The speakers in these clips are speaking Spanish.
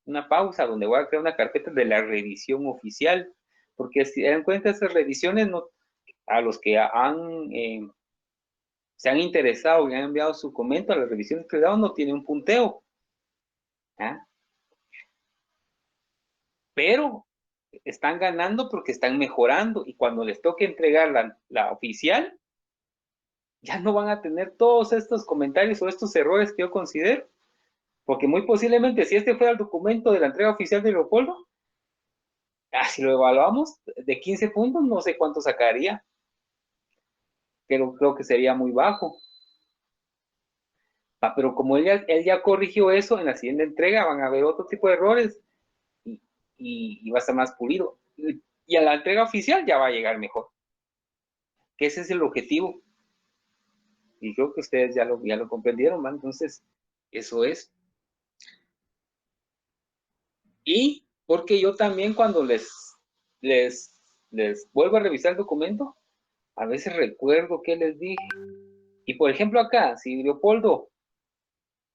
una pausa donde voy a crear una carpeta de la revisión oficial, porque si dan cuenta esas revisiones, no, a los que se han interesado y han enviado su comento a las revisiones que le dado, no tiene un punteo. ¿Ah? Pero están ganando porque están mejorando y cuando les toque entregar la oficial, ya no van a tener todos estos comentarios o estos errores que yo considero. Porque muy posiblemente si este fuera el documento de la entrega oficial de Leopoldo, si lo evaluamos de 15 puntos, no sé cuánto sacaría, pero creo que sería muy bajo. Pero como él ya corrigió eso, en la siguiente entrega van a haber otro tipo de errores y va a estar más pulido. Y a la entrega oficial ya va a llegar mejor. Que ese es el objetivo. Y creo que ustedes ya lo comprendieron, ¿no? Entonces, eso es. Y porque yo también cuando les vuelvo a revisar el documento, a veces recuerdo qué les dije. Y por ejemplo acá, si Leopoldo,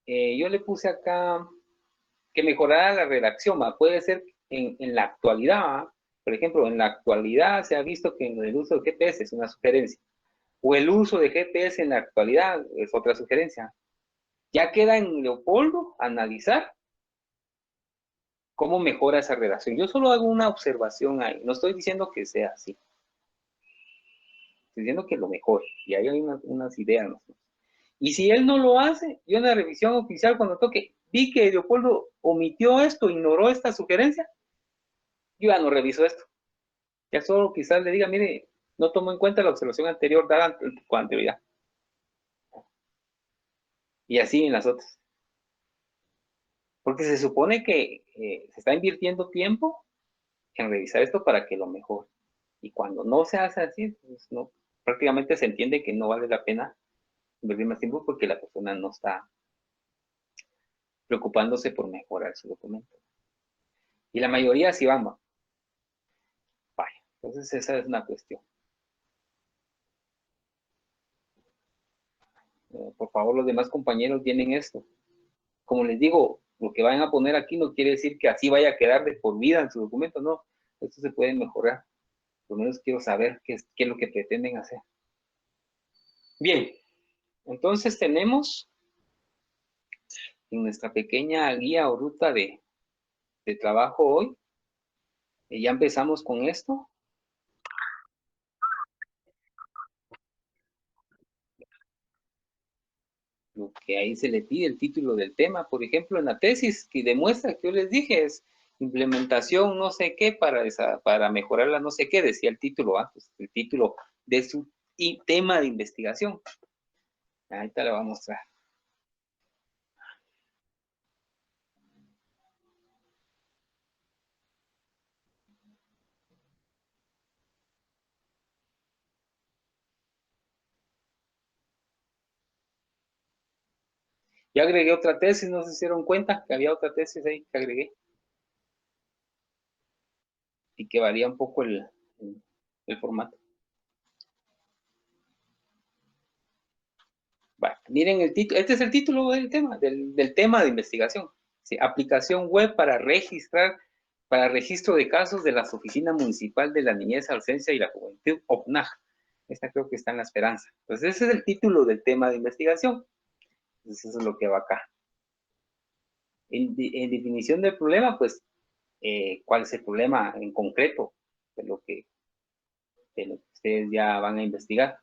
yo le puse acá que mejorara la redacción, ¿va? Puede ser en la actualidad, ¿va? Por ejemplo, en la actualidad se ha visto que el uso de GPS es una sugerencia, o el uso de GPS en la actualidad es otra sugerencia. Ya queda en Leopoldo analizar cómo mejora esa redacción. Yo solo hago una observación ahí, no estoy diciendo que sea así, estoy diciendo que lo mejore, y ahí hay unas ideas, ¿no? Y si él no lo hace, yo en la revisión oficial cuando toque, vi que Leopoldo omitió esto, ignoró esta sugerencia, yo ya no reviso esto. Ya solo quizás le diga, mire, no tomo en cuenta la observación anterior dada con anterioridad. Y así en las otras. Porque se supone que se está invirtiendo tiempo en revisar esto para que lo mejore. Y cuando no se hace así, pues no, prácticamente se entiende que no vale la pena invertir más tiempo porque la persona no está preocupándose por mejorar su documento. Y la mayoría sí vamos. Vaya. Entonces esa es una cuestión. Por favor, los demás compañeros tienen esto. Como les digo, lo que vayan a poner aquí no quiere decir que así vaya a quedar de por vida en su documento, no. Esto se puede mejorar. Por lo menos quiero saber qué es lo que pretenden hacer. Bien, entonces tenemos en nuestra pequeña guía o ruta de trabajo hoy, ya empezamos con esto. Lo que ahí se le pide, el título del tema, por ejemplo, en la tesis que demuestra que yo les dije es implementación no sé qué para mejorar la no sé qué, decía el título antes, el título de su tema de investigación. Ahorita lo voy a mostrar. Ya agregué otra tesis, no se dieron cuenta que había otra tesis ahí que agregué y que varía un poco el formato. Bueno, miren el título, este es el título del tema, del tema de investigación. ¿Sí? Aplicación web para registro de casos de las Oficinas Municipal de la Niñez, Adolescencia y la Juventud, OPNAJ. Esta creo que está en La Esperanza. Entonces ese es el título del tema de investigación. Entonces eso es lo que va acá. En definición del problema, pues, ¿cuál es el problema en concreto de lo que ustedes ya van a investigar?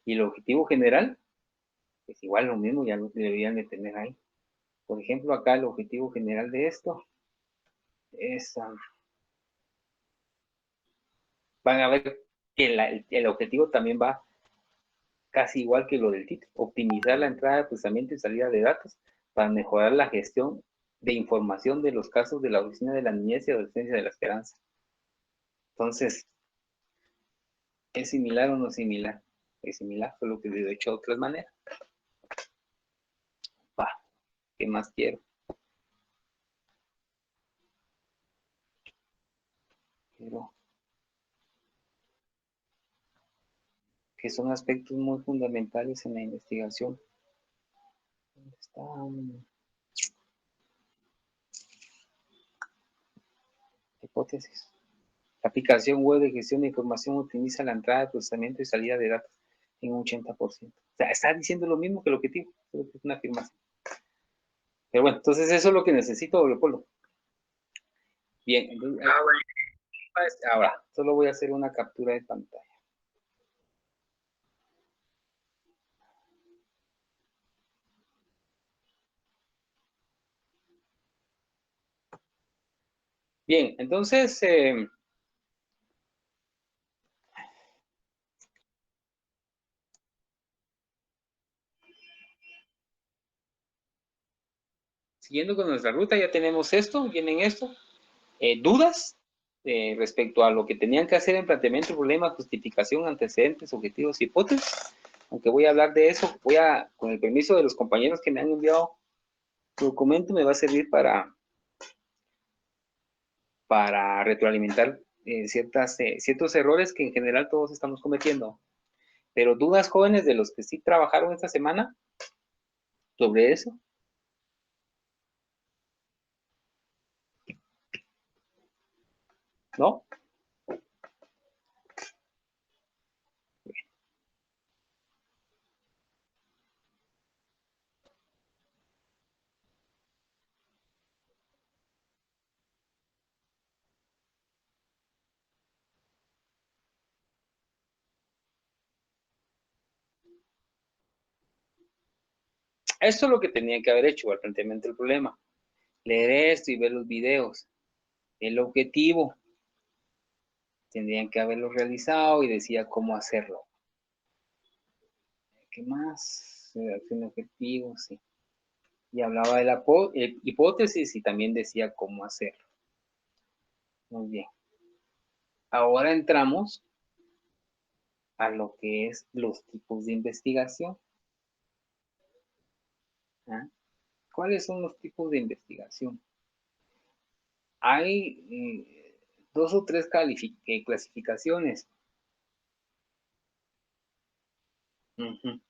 Y el objetivo general, pues igual lo mismo, ya lo deberían de tener ahí. Por ejemplo, acá el objetivo general de esto es, van a ver que el objetivo también va casi igual que lo del título, optimizar la entrada de procesamiento y salida de datos para mejorar la gestión de información de los casos de la Oficina de la Niñez y Adolescencia de la Esperanza. Entonces, ¿es similar o no similar? Es similar, solo que lo he hecho de otras maneras. Va, ¿qué más quiero? Quiero que son aspectos muy fundamentales en la investigación. ¿Dónde está? hipótesis. La aplicación web de gestión de información optimiza la entrada, procesamiento y salida de datos en un 80%. O sea, está diciendo lo mismo que el objetivo. Es una afirmación. Pero bueno, entonces eso es lo que necesito, Leopoldo. Bien, entonces, ahora, solo voy a hacer una captura de pantalla. Bien, entonces, siguiendo con nuestra ruta, ya tenemos esto, vienen esto. ¿Dudas respecto a lo que tenían que hacer en planteamiento, problema, justificación, antecedentes, objetivos, hipótesis? Aunque voy a hablar de eso, con el permiso de los compañeros que me han enviado su documento, me va a servir para retroalimentar ciertos errores que en general todos estamos cometiendo. Pero dudas, jóvenes, de los que sí trabajaron esta semana sobre eso. ¿No? Esto es lo que tenían que haber hecho al planteamiento del problema. Leer esto y ver los videos. El objetivo, tendrían que haberlo realizado y decía cómo hacerlo. ¿Qué más? Redacción de objetivos, sí. Y hablaba de la hipótesis y también decía cómo hacerlo. Muy bien. Ahora entramos a lo que es los tipos de investigación. ¿Ah? ¿Cuáles son los tipos de investigación? Hay 2 o 3 clasificaciones. Uh-huh.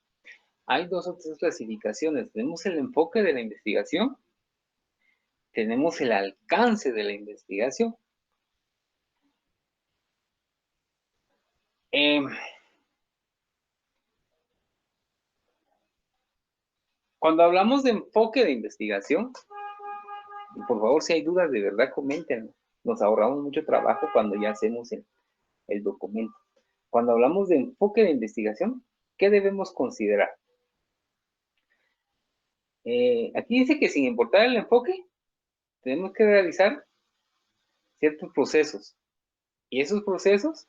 Hay 2 o 3 clasificaciones. Tenemos el enfoque de la investigación, tenemos el alcance de la investigación. Cuando hablamos de enfoque de investigación, por favor, si hay dudas, de verdad comenten. Nos ahorramos mucho trabajo cuando ya hacemos el documento. Cuando hablamos de enfoque de investigación, ¿qué debemos considerar? Aquí dice que sin importar el enfoque, tenemos que realizar ciertos procesos. Y esos procesos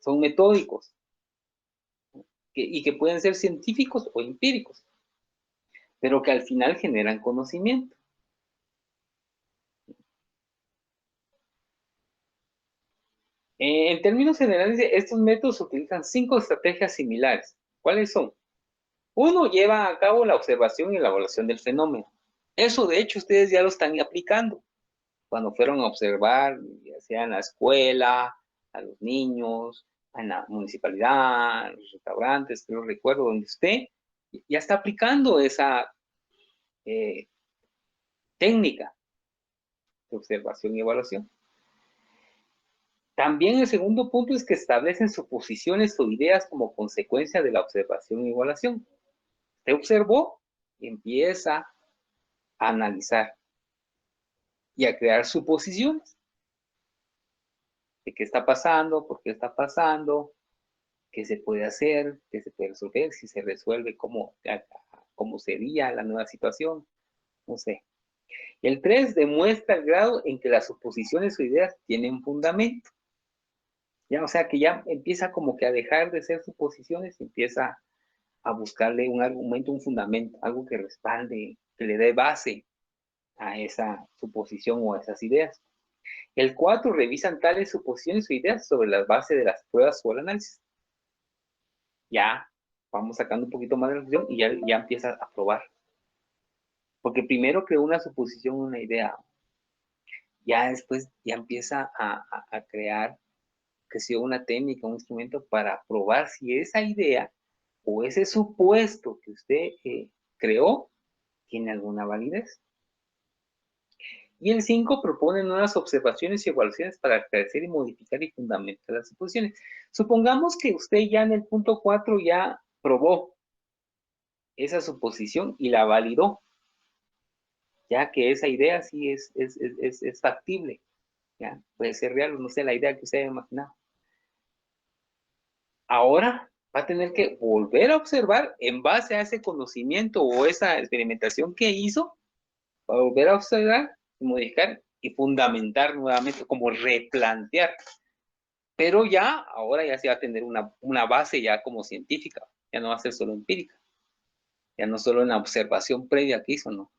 son metódicos y que pueden ser científicos o empíricos, pero que al final generan conocimiento. En términos generales, estos métodos utilizan 5 estrategias similares. ¿Cuáles son? Uno, lleva a cabo la observación y la evaluación del fenómeno. Eso, de hecho, ustedes ya lo están aplicando. Cuando fueron a observar, ya sea en la escuela, a los niños, en la municipalidad, en los restaurantes, no recuerdo, donde usted ya está aplicando esa eh, técnica de observación y evaluación. También el segundo punto es que establecen suposiciones o ideas como consecuencia de la observación y evaluación. Usted observó y empieza a analizar y a crear suposiciones de qué está pasando, por qué está pasando, qué se puede hacer, qué se puede resolver, si se resuelve, cómo sería la nueva situación, no sé. El 3 demuestra el grado en que las suposiciones o ideas tienen fundamento. Ya, o sea, que ya empieza como que a dejar de ser suposiciones y empieza a buscarle un argumento, un fundamento, algo que respalde, que le dé base a esa suposición o a esas ideas. El 4, revisan tales suposiciones o ideas sobre la base de las pruebas o el análisis. Ya vamos sacando un poquito más de reflexión y ya empieza a probar. Porque primero creó una suposición, una idea. Ya después ya empieza a crear, que sea una técnica, un instrumento para probar si esa idea o ese supuesto que usted creó tiene alguna validez. Y el 5 propone nuevas observaciones y evaluaciones para esclarecer y modificar y fundamentar las suposiciones. Supongamos que usted ya en el punto 4 ya probó esa suposición y la validó, ya que esa idea sí es factible, ¿ya? Puede ser real, no sé, la idea que usted haya imaginado. Ahora va a tener que volver a observar en base a ese conocimiento o esa experimentación que hizo, va a volver a observar, modificar y fundamentar nuevamente, como replantear. Pero ya, ahora ya se va a tener una base ya como científica, ya no va a ser solo empírica, ya no solo en la observación previa que hizo, no,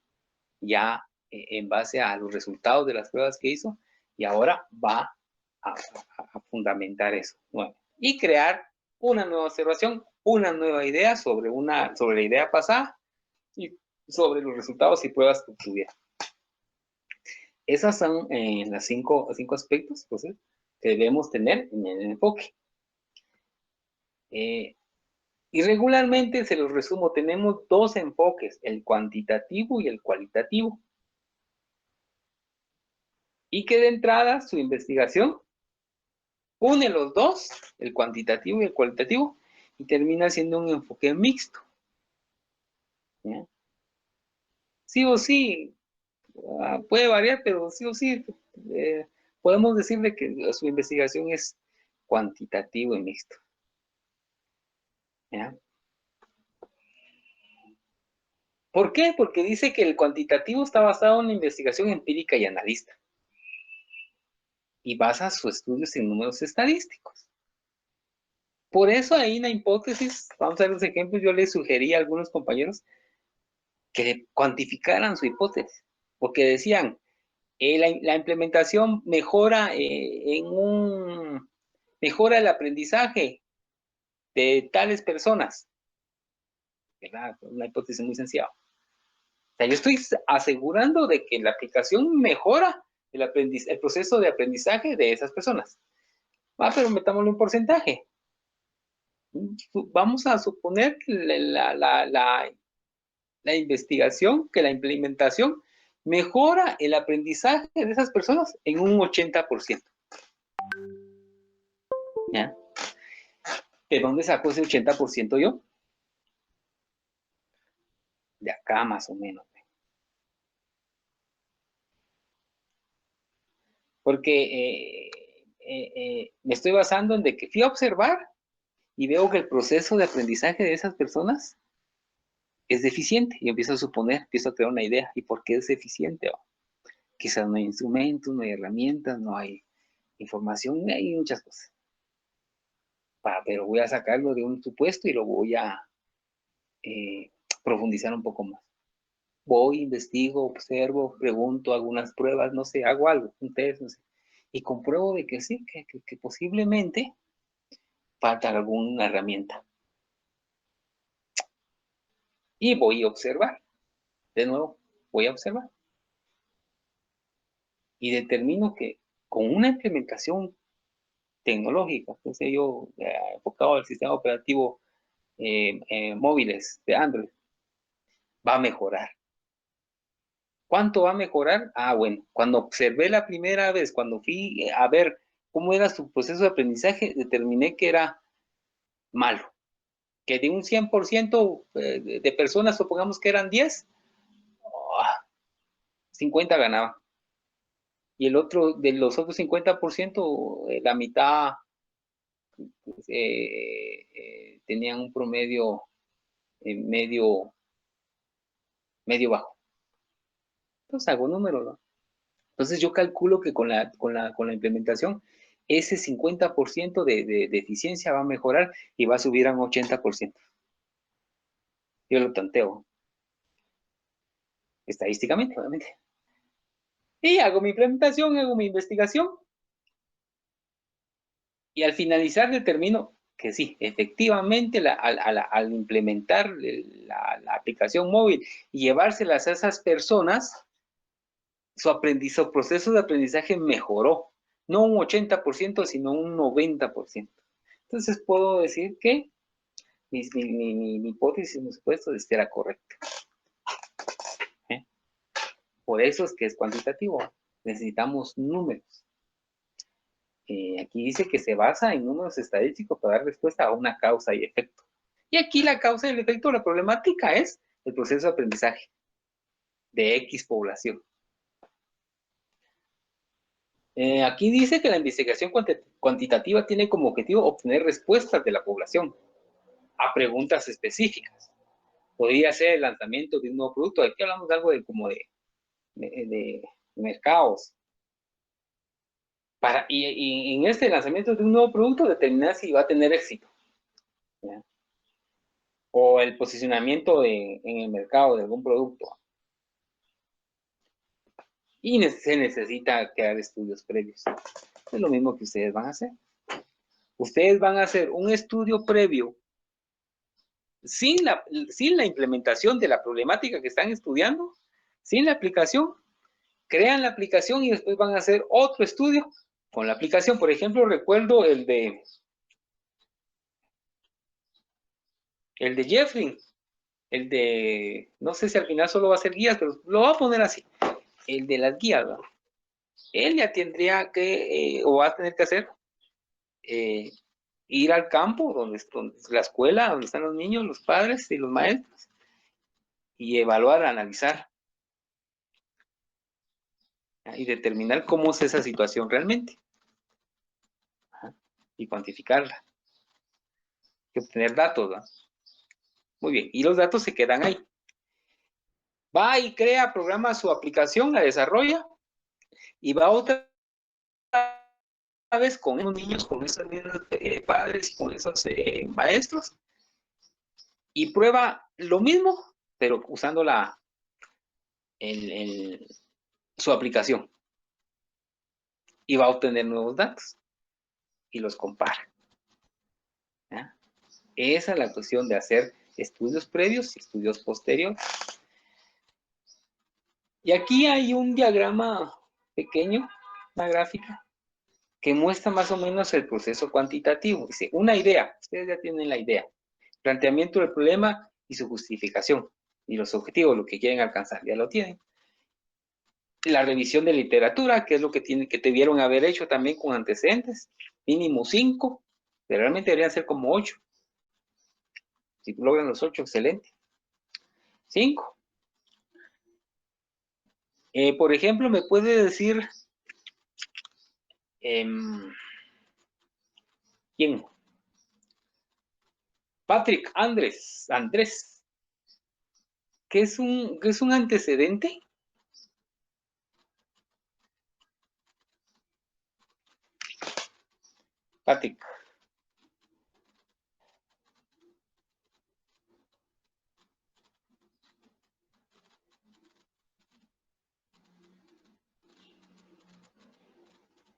ya en base a los resultados de las pruebas que hizo, y ahora va a fundamentar eso nuevamente y crear una nueva observación, una nueva idea sobre la idea pasada y sobre los resultados y pruebas que tuviera. Esas son las cinco aspectos, pues, que debemos tener en el enfoque. Y regularmente, se los resumo, tenemos dos enfoques, el cuantitativo y el cualitativo. Y que de entrada su investigación une los dos, el cuantitativo y el cualitativo, y termina siendo un enfoque mixto. ¿Ya? Sí o sí, puede variar, pero sí o sí, podemos decirle que su investigación es cuantitativo y mixto. ¿Ya? ¿Por qué? Porque dice que el cuantitativo está basado en la investigación empírica y analista, y basa sus estudios en números estadísticos. Por eso ahí en la hipótesis, vamos a ver los ejemplos, yo les sugerí a algunos compañeros que cuantificaran su hipótesis, porque decían, la implementación mejora, mejora el aprendizaje de tales personas, ¿verdad? Una hipótesis muy sencilla. O sea, yo estoy asegurando de que la aplicación mejora el proceso de aprendizaje de esas personas. Pero metámoslo en porcentaje. Vamos a suponer que la investigación, que la implementación mejora el aprendizaje de esas personas en un 80%. ¿Ya? ¿De dónde saco ese 80% yo? De acá más o menos. Porque me estoy basando en de que fui a observar y veo que el proceso de aprendizaje de esas personas es deficiente. Y empiezo a suponer, empiezo a crear una idea. ¿Y por qué es deficiente? Quizás no hay instrumentos, no hay herramientas, no hay información, hay muchas cosas. Pero voy a sacarlo de un supuesto y lo voy a profundizar un poco más. Voy, investigo, observo, pregunto, algunas pruebas, no sé, hago algo, un test, no sé, y compruebo de que sí, que posiblemente falta alguna herramienta. Y voy a observar, de nuevo, voy a observar. Y determino que con una implementación tecnológica, entonces yo enfocado al sistema operativo móviles de Android, va a mejorar. ¿Cuánto va a mejorar? Bueno, cuando observé la primera vez, cuando fui a ver cómo era su proceso de aprendizaje, determiné que era malo. Que de un 100% de personas, supongamos que eran 10, 50 ganaba. Y el otro, de los otros 50%, la mitad pues, tenían un promedio medio bajo. Entonces hago números, ¿no? Entonces yo calculo que con la implementación, ese 50% de eficiencia va a mejorar y va a subir a un 80%. Yo lo tanteo, estadísticamente, obviamente. Y hago mi implementación, hago mi investigación, y al finalizar determino que sí, efectivamente, al implementar la aplicación móvil y llevárselas a esas personas, su proceso de aprendizaje mejoró, no un 80%, sino un 90%. Entonces puedo decir que mi hipótesis, mi supuesto, era correcta. ¿Eh? Por eso es que es cuantitativo. Necesitamos números. Aquí dice que se basa en números estadísticos para dar respuesta a una causa y efecto. Y aquí la causa y el efecto, la problemática es el proceso de aprendizaje de X población. Aquí dice que la investigación cuantitativa tiene como objetivo obtener respuestas de la población a preguntas específicas. Podría ser el lanzamiento de un nuevo producto. Aquí hablamos de algo de mercados. Y en este lanzamiento de un nuevo producto determinar si va a tener éxito. ¿Ya? O el posicionamiento en el mercado de algún producto. Y se necesita crear estudios previos. Es lo mismo que ustedes van a hacer. Ustedes van a hacer un estudio previo sin la implementación de la problemática que están estudiando, sin la aplicación, crean la aplicación y después van a hacer otro estudio con la aplicación. Por ejemplo, recuerdo el de Jeffrey, el de, no sé si al final solo va a ser guías, pero lo voy a poner así, el de las guías, ¿no? Él ya tendría que, o va a tener que hacer, ir al campo, donde la escuela, donde están los niños, los padres y los maestros, y evaluar, analizar, y determinar cómo es esa situación realmente, y cuantificarla, y obtener datos, ¿no? Muy bien, y los datos se quedan ahí. Va y crea, programa su aplicación, la desarrolla, y va otra vez con esos niños, con esos padres, con esos maestros, y prueba lo mismo, pero usando su aplicación. Y va a obtener nuevos datos y los compara. ¿Ya? Esa es la cuestión de hacer estudios previos y estudios posteriores. Y aquí hay un diagrama pequeño, una gráfica, que muestra más o menos el proceso cuantitativo. Dice, una idea, ustedes ya tienen la idea, planteamiento del problema y su justificación, y los objetivos, lo que quieren alcanzar, ya lo tienen. La revisión de literatura, que es lo que debieron haber hecho también con antecedentes, mínimo 5, pero realmente deberían ser como 8. Si logran los 8, excelente. 5. Por ejemplo, me puede decir, ¿quién? Patrick Andrés, ¿qué es un antecedente? Patrick.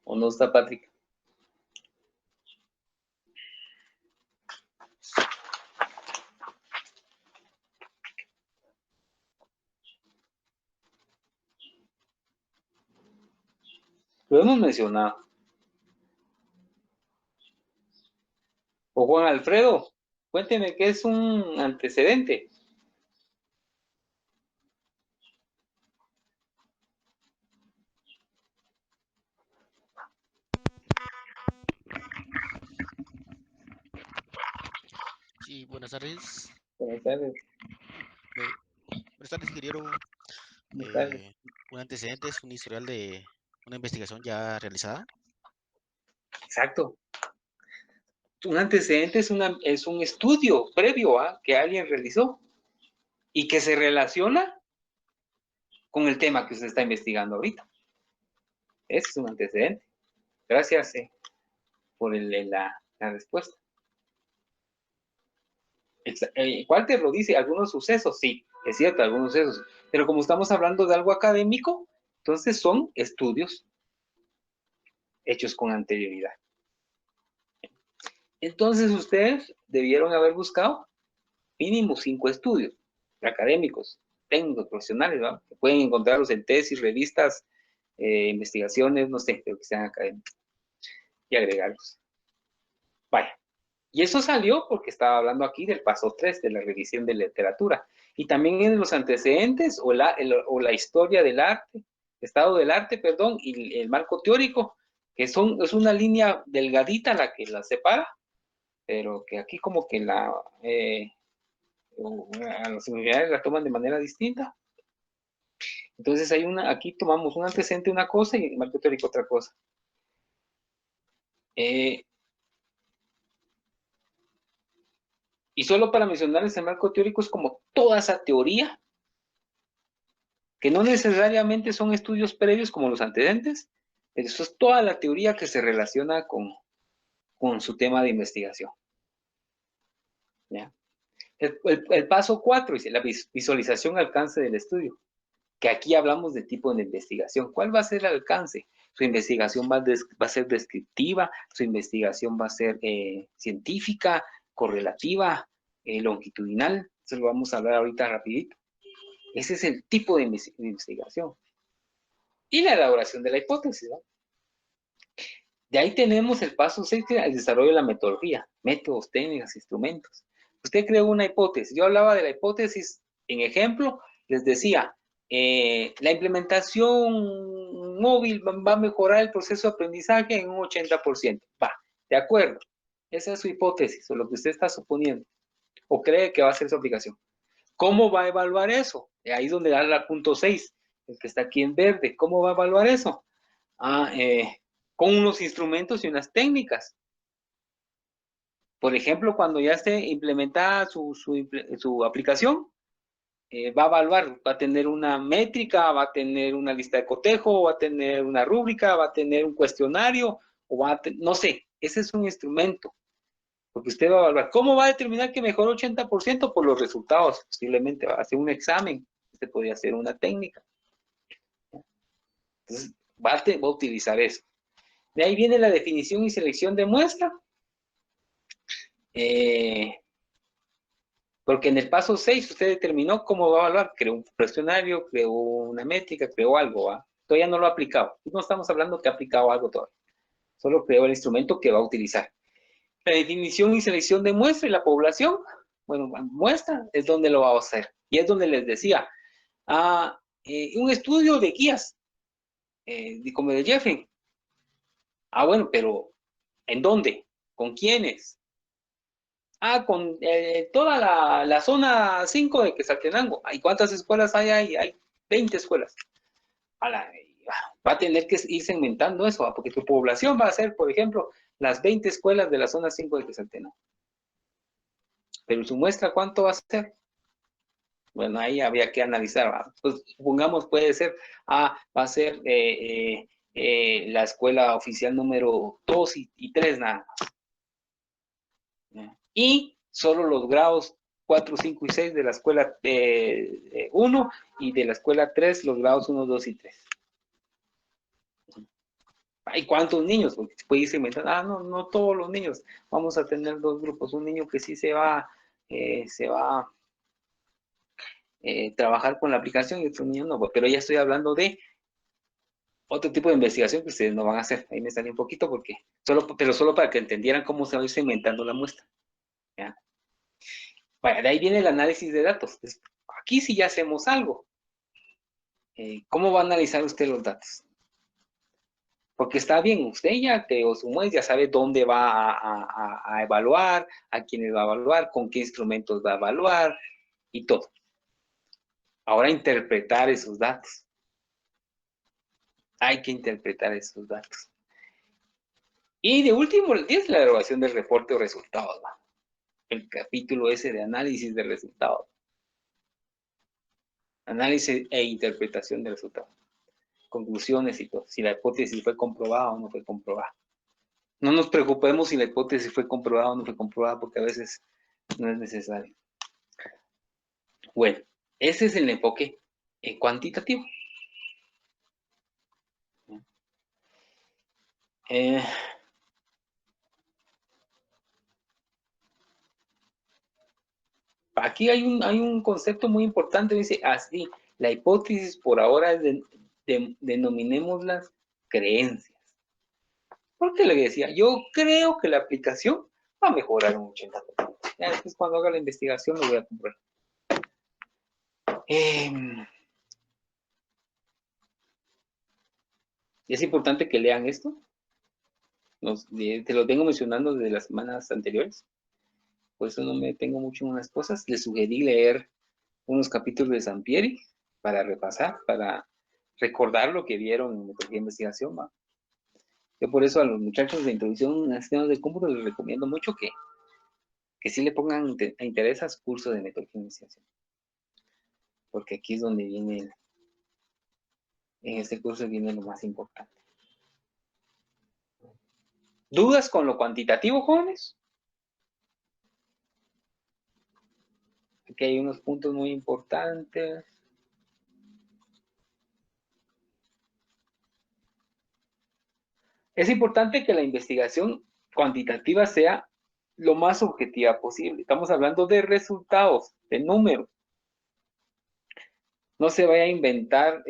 ¿O no está Patrick? Lo hemos mencionado. O Juan Alfredo, cuénteme qué es un antecedente. Sí, buenas tardes. Buenas tardes. Buenas tardes, ingeniero. Buenas tardes. Un antecedente es un historial de una investigación ya realizada. Exacto. Un antecedente es un estudio previo que alguien realizó y que se relaciona con el tema que usted está investigando ahorita. Ese es un antecedente. Gracias por la respuesta. Walter lo dice, algunos sucesos, sí, es cierto, algunos sucesos, pero como estamos hablando de algo académico, entonces son estudios hechos con anterioridad. Entonces ustedes debieron haber buscado mínimo 5 estudios académicos, técnicos, profesionales, ¿no? Que pueden encontrarlos en tesis, revistas, investigaciones, no sé, pero que sean académicos, y agregarlos. Vaya. Y eso salió porque estaba hablando aquí del paso 3 de la revisión de literatura. Y también en los antecedentes o la historia del arte, estado del arte, perdón, y el marco teórico, que es una línea delgadita la que la separa, pero que aquí como que a las universidades la toman de manera distinta. Entonces aquí tomamos un antecedente una cosa y el marco teórico otra cosa. Y solo para mencionarles, el marco teórico es como toda esa teoría, que no necesariamente son estudios previos como los antecedentes, pero eso es toda la teoría que se relaciona con su tema de investigación. ¿Ya? El paso 4 dice la visualización alcance del estudio, que aquí hablamos de tipo de investigación. ¿Cuál va a ser el alcance? Su investigación va a ser descriptiva, su investigación va a ser científica, correlativa, longitudinal. Eso lo vamos a hablar ahorita rapidito. Ese es el tipo de investigación. Y la elaboración de la hipótesis, ¿no? De ahí tenemos el paso 6, que es el desarrollo de la metodología, métodos, técnicas, instrumentos. Usted creó una hipótesis. Yo hablaba de la hipótesis en ejemplo, les decía, la implementación móvil va a mejorar el proceso de aprendizaje en un 80%. Va, de acuerdo. Esa es su hipótesis, o lo que usted está suponiendo, o cree que va a ser su aplicación. ¿Cómo va a evaluar eso? Ahí es donde da el punto 6, el que está aquí en verde. ¿Cómo va a evaluar eso? Con unos instrumentos y unas técnicas. Por ejemplo, cuando ya esté implementada su aplicación, va a evaluar, va a tener una métrica, va a tener una lista de cotejo, va a tener una rúbrica, va a tener un cuestionario, no sé, ese es un instrumento, porque usted va a evaluar. ¿Cómo va a determinar que mejoró 80%? Por los resultados, posiblemente va a hacer un examen, usted podría hacer una técnica. Entonces, va a utilizar eso. De ahí viene la definición y selección de muestra. Porque en el paso 6 usted determinó cómo va a evaluar, creó un cuestionario, creó una métrica, creó algo, ¿va? Todavía no lo ha aplicado. No estamos hablando que ha aplicado algo todavía. Solo creó el instrumento que va a utilizar. La definición y selección de muestra y la población, bueno, muestra es donde lo va a hacer. Y es donde les decía, un estudio de guías, como de Jeffrey. Bueno, pero ¿en dónde? ¿Con quiénes? Con toda la zona 5 de Quetzaltenango. ¿Y cuántas escuelas hay ahí? Hay 20 escuelas. Va a tener que ir segmentando eso, porque tu población va a ser, por ejemplo, las 20 escuelas de la zona 5 de Quetzaltenango. Pero su muestra, ¿cuánto va a ser? Bueno, ahí había que analizar. Pues supongamos, puede ser, va a ser la escuela oficial número 2 y 3 nada más. Y solo los grados 4, 5 y 6 de la escuela 1 y de la escuela 3 los grados 1, 2 y 3. ¿Y cuántos niños? Porque se puede irse inventando, no todos los niños. Vamos a tener dos grupos. Un niño que sí se va a trabajar con la aplicación y otro niño no. Pero ya estoy hablando de otro tipo de investigación que ustedes no van a hacer. Ahí me salió un poquito pero solo para que entendieran cómo se va a ir segmentando la muestra. ¿Ya? Bueno, de ahí viene el análisis de datos. Aquí sí ya hacemos algo. ¿Cómo va a analizar usted los datos? Porque está bien, usted ya creó su muestra, ya sabe dónde va a evaluar, a quiénes va a evaluar, con qué instrumentos va a evaluar y todo. Ahora interpretar esos datos. Hay que interpretar esos datos. Y de último, el 10, la evaluación del reporte o resultados. ¿Va? El capítulo ese de análisis de resultados. Análisis e interpretación de resultados. Conclusiones y todo. Si la hipótesis fue comprobada o no fue comprobada. No nos preocupemos si la hipótesis fue comprobada o no fue comprobada, porque a veces no es necesario. Bueno, ese es el enfoque cuantitativo. Aquí hay un concepto muy importante, dice así, la hipótesis por ahora es denominémoslas creencias. Porque le decía, yo creo que la aplicación va a mejorar un 80%. Ya después cuando haga la investigación lo voy a comprar. Es importante que lean esto. Te lo vengo mencionando desde las semanas anteriores. Por eso no me detengo mucho en unas cosas. Les sugerí leer unos capítulos de Sampieri para repasar, para recordar lo que vieron en metodología de investigación, ¿va? Yo por eso a los muchachos de introducción a sistemas de cómputo les recomiendo mucho que sí le pongan interés a su curso de metodología de investigación. Porque aquí es donde viene, en este curso viene lo más importante. ¿Dudas con lo cuantitativo, jóvenes? Aquí hay unos puntos muy importantes. Es importante que la investigación cuantitativa sea lo más objetiva posible. Estamos hablando de resultados, de números. No se vaya a inventar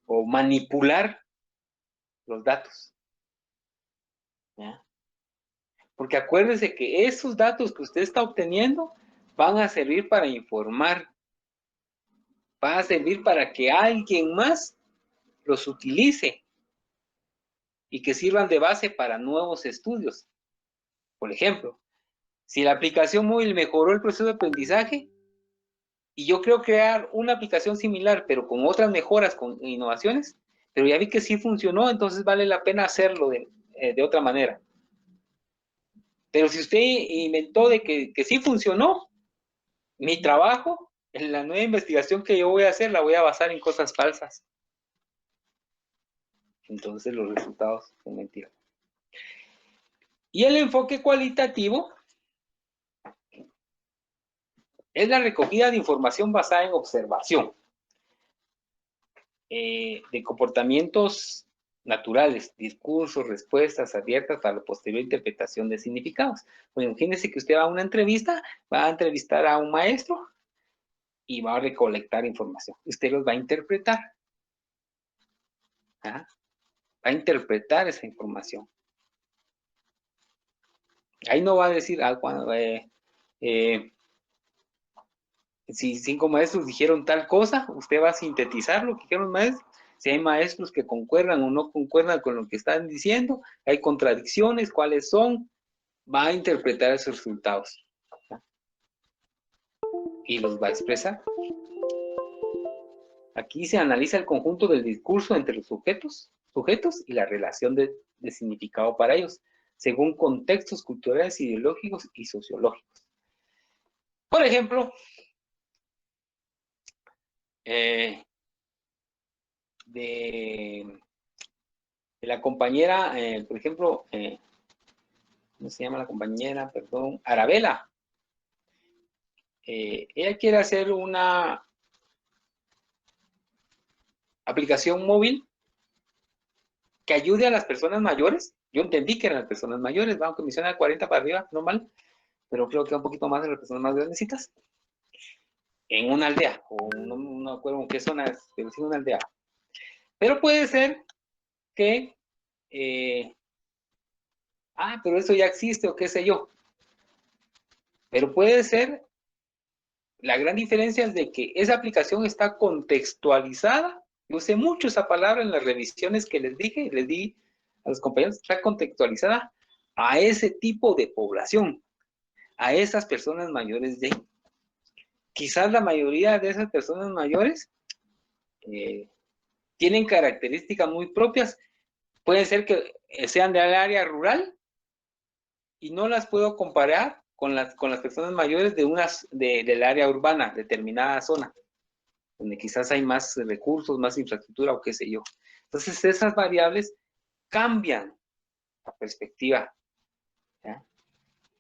o manipular los datos. ¿Ya? Porque acuérdese que esos datos que usted está obteniendo van a servir para informar, van a servir para que alguien más los utilice y que sirvan de base para nuevos estudios. Por ejemplo, si la aplicación móvil mejoró el proceso de aprendizaje y yo creo crear una aplicación similar, pero con otras mejoras, con innovaciones, pero ya vi que sí funcionó, entonces vale la pena hacerlo de otra manera. Pero si usted inventó de que sí funcionó, mi trabajo, en la nueva investigación que yo voy a hacer, la voy a basar en cosas falsas. Entonces los resultados son mentiras. Y el enfoque cualitativo es la recogida de información basada en observación de comportamientos naturales, discursos, respuestas abiertas para la posterior interpretación de significados. Pues imagínense que usted va a una entrevista, va a entrevistar a un maestro y va a recolectar información. Usted los va a interpretar. ¿Ah? Va a interpretar esa información. Ahí no va a decir, si 5 maestros dijeron tal cosa, usted va a sintetizar lo que dijeron los maestros. Si hay maestros que concuerdan o no concuerdan con lo que están diciendo, hay contradicciones, cuáles son, va a interpretar esos resultados. Y los va a expresar. Aquí se analiza el conjunto del discurso entre los sujetos y la relación de significado para ellos, según contextos culturales, ideológicos y sociológicos. Por ejemplo, de la compañera, por ejemplo, ¿cómo se llama la compañera? Perdón, Arabela. Ella quiere hacer una aplicación móvil que ayude a las personas mayores. Yo entendí que eran las personas mayores, aunque me suena de 40 para arriba, normal, pero creo que un poquito más de las personas más grandecitas. En una aldea, o no me acuerdo en qué zona es, pero sí en una aldea. Pero puede ser que, pero eso ya existe o qué sé yo. Pero puede ser, la gran diferencia es de que esa aplicación está contextualizada. Yo usé mucho esa palabra en las revisiones que les dije, les di a los compañeros, está contextualizada a ese tipo de población, a esas personas mayores de... Quizás la mayoría de esas personas mayores tienen características muy propias. Pueden ser que sean del área rural y no las puedo comparar con las personas mayores del área urbana, determinada zona, donde quizás hay más recursos, más infraestructura o qué sé yo. Entonces esas variables cambian la perspectiva, ¿ya?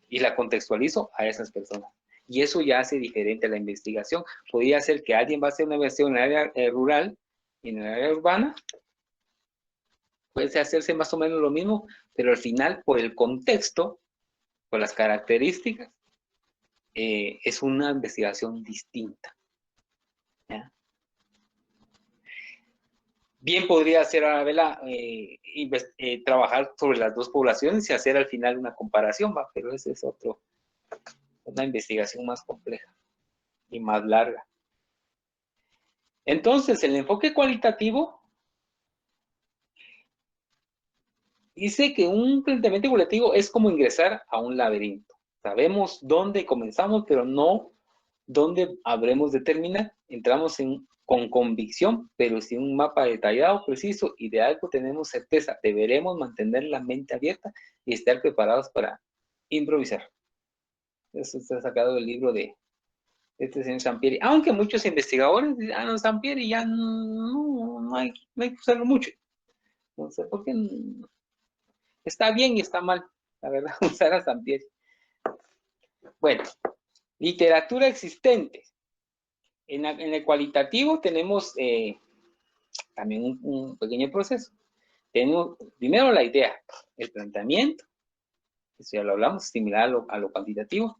Y la contextualizo a esas personas. Y eso ya hace diferente a la investigación. Podría ser que alguien va a hacer una investigación en el área rural y en el área urbana, puede hacerse más o menos lo mismo, pero al final, por el contexto, por las características, es una investigación distinta. ¿Ya? Bien podría hacer Arabela trabajar sobre las dos poblaciones y hacer al final una comparación, ¿va? Pero ese es una investigación más compleja y más larga. Entonces, el enfoque cualitativo dice que un planteamiento cualitativo es como ingresar a un laberinto. Sabemos dónde comenzamos, pero no dónde habremos de terminar. Entramos con convicción, pero sin un mapa detallado, preciso, y de algo tenemos certeza. Deberemos mantener la mente abierta y estar preparados para improvisar. Eso está sacado del libro de este señor Sampieri. Aunque muchos investigadores dicen, no, Sampieri ya no hay que usarlo mucho. No sé por qué. Está bien y está mal, la verdad, usar a Sampieri. Bueno, literatura existente. En el cualitativo tenemos también un pequeño proceso. Tenemos primero la idea, el planteamiento, eso ya lo hablamos, similar a lo cuantitativo.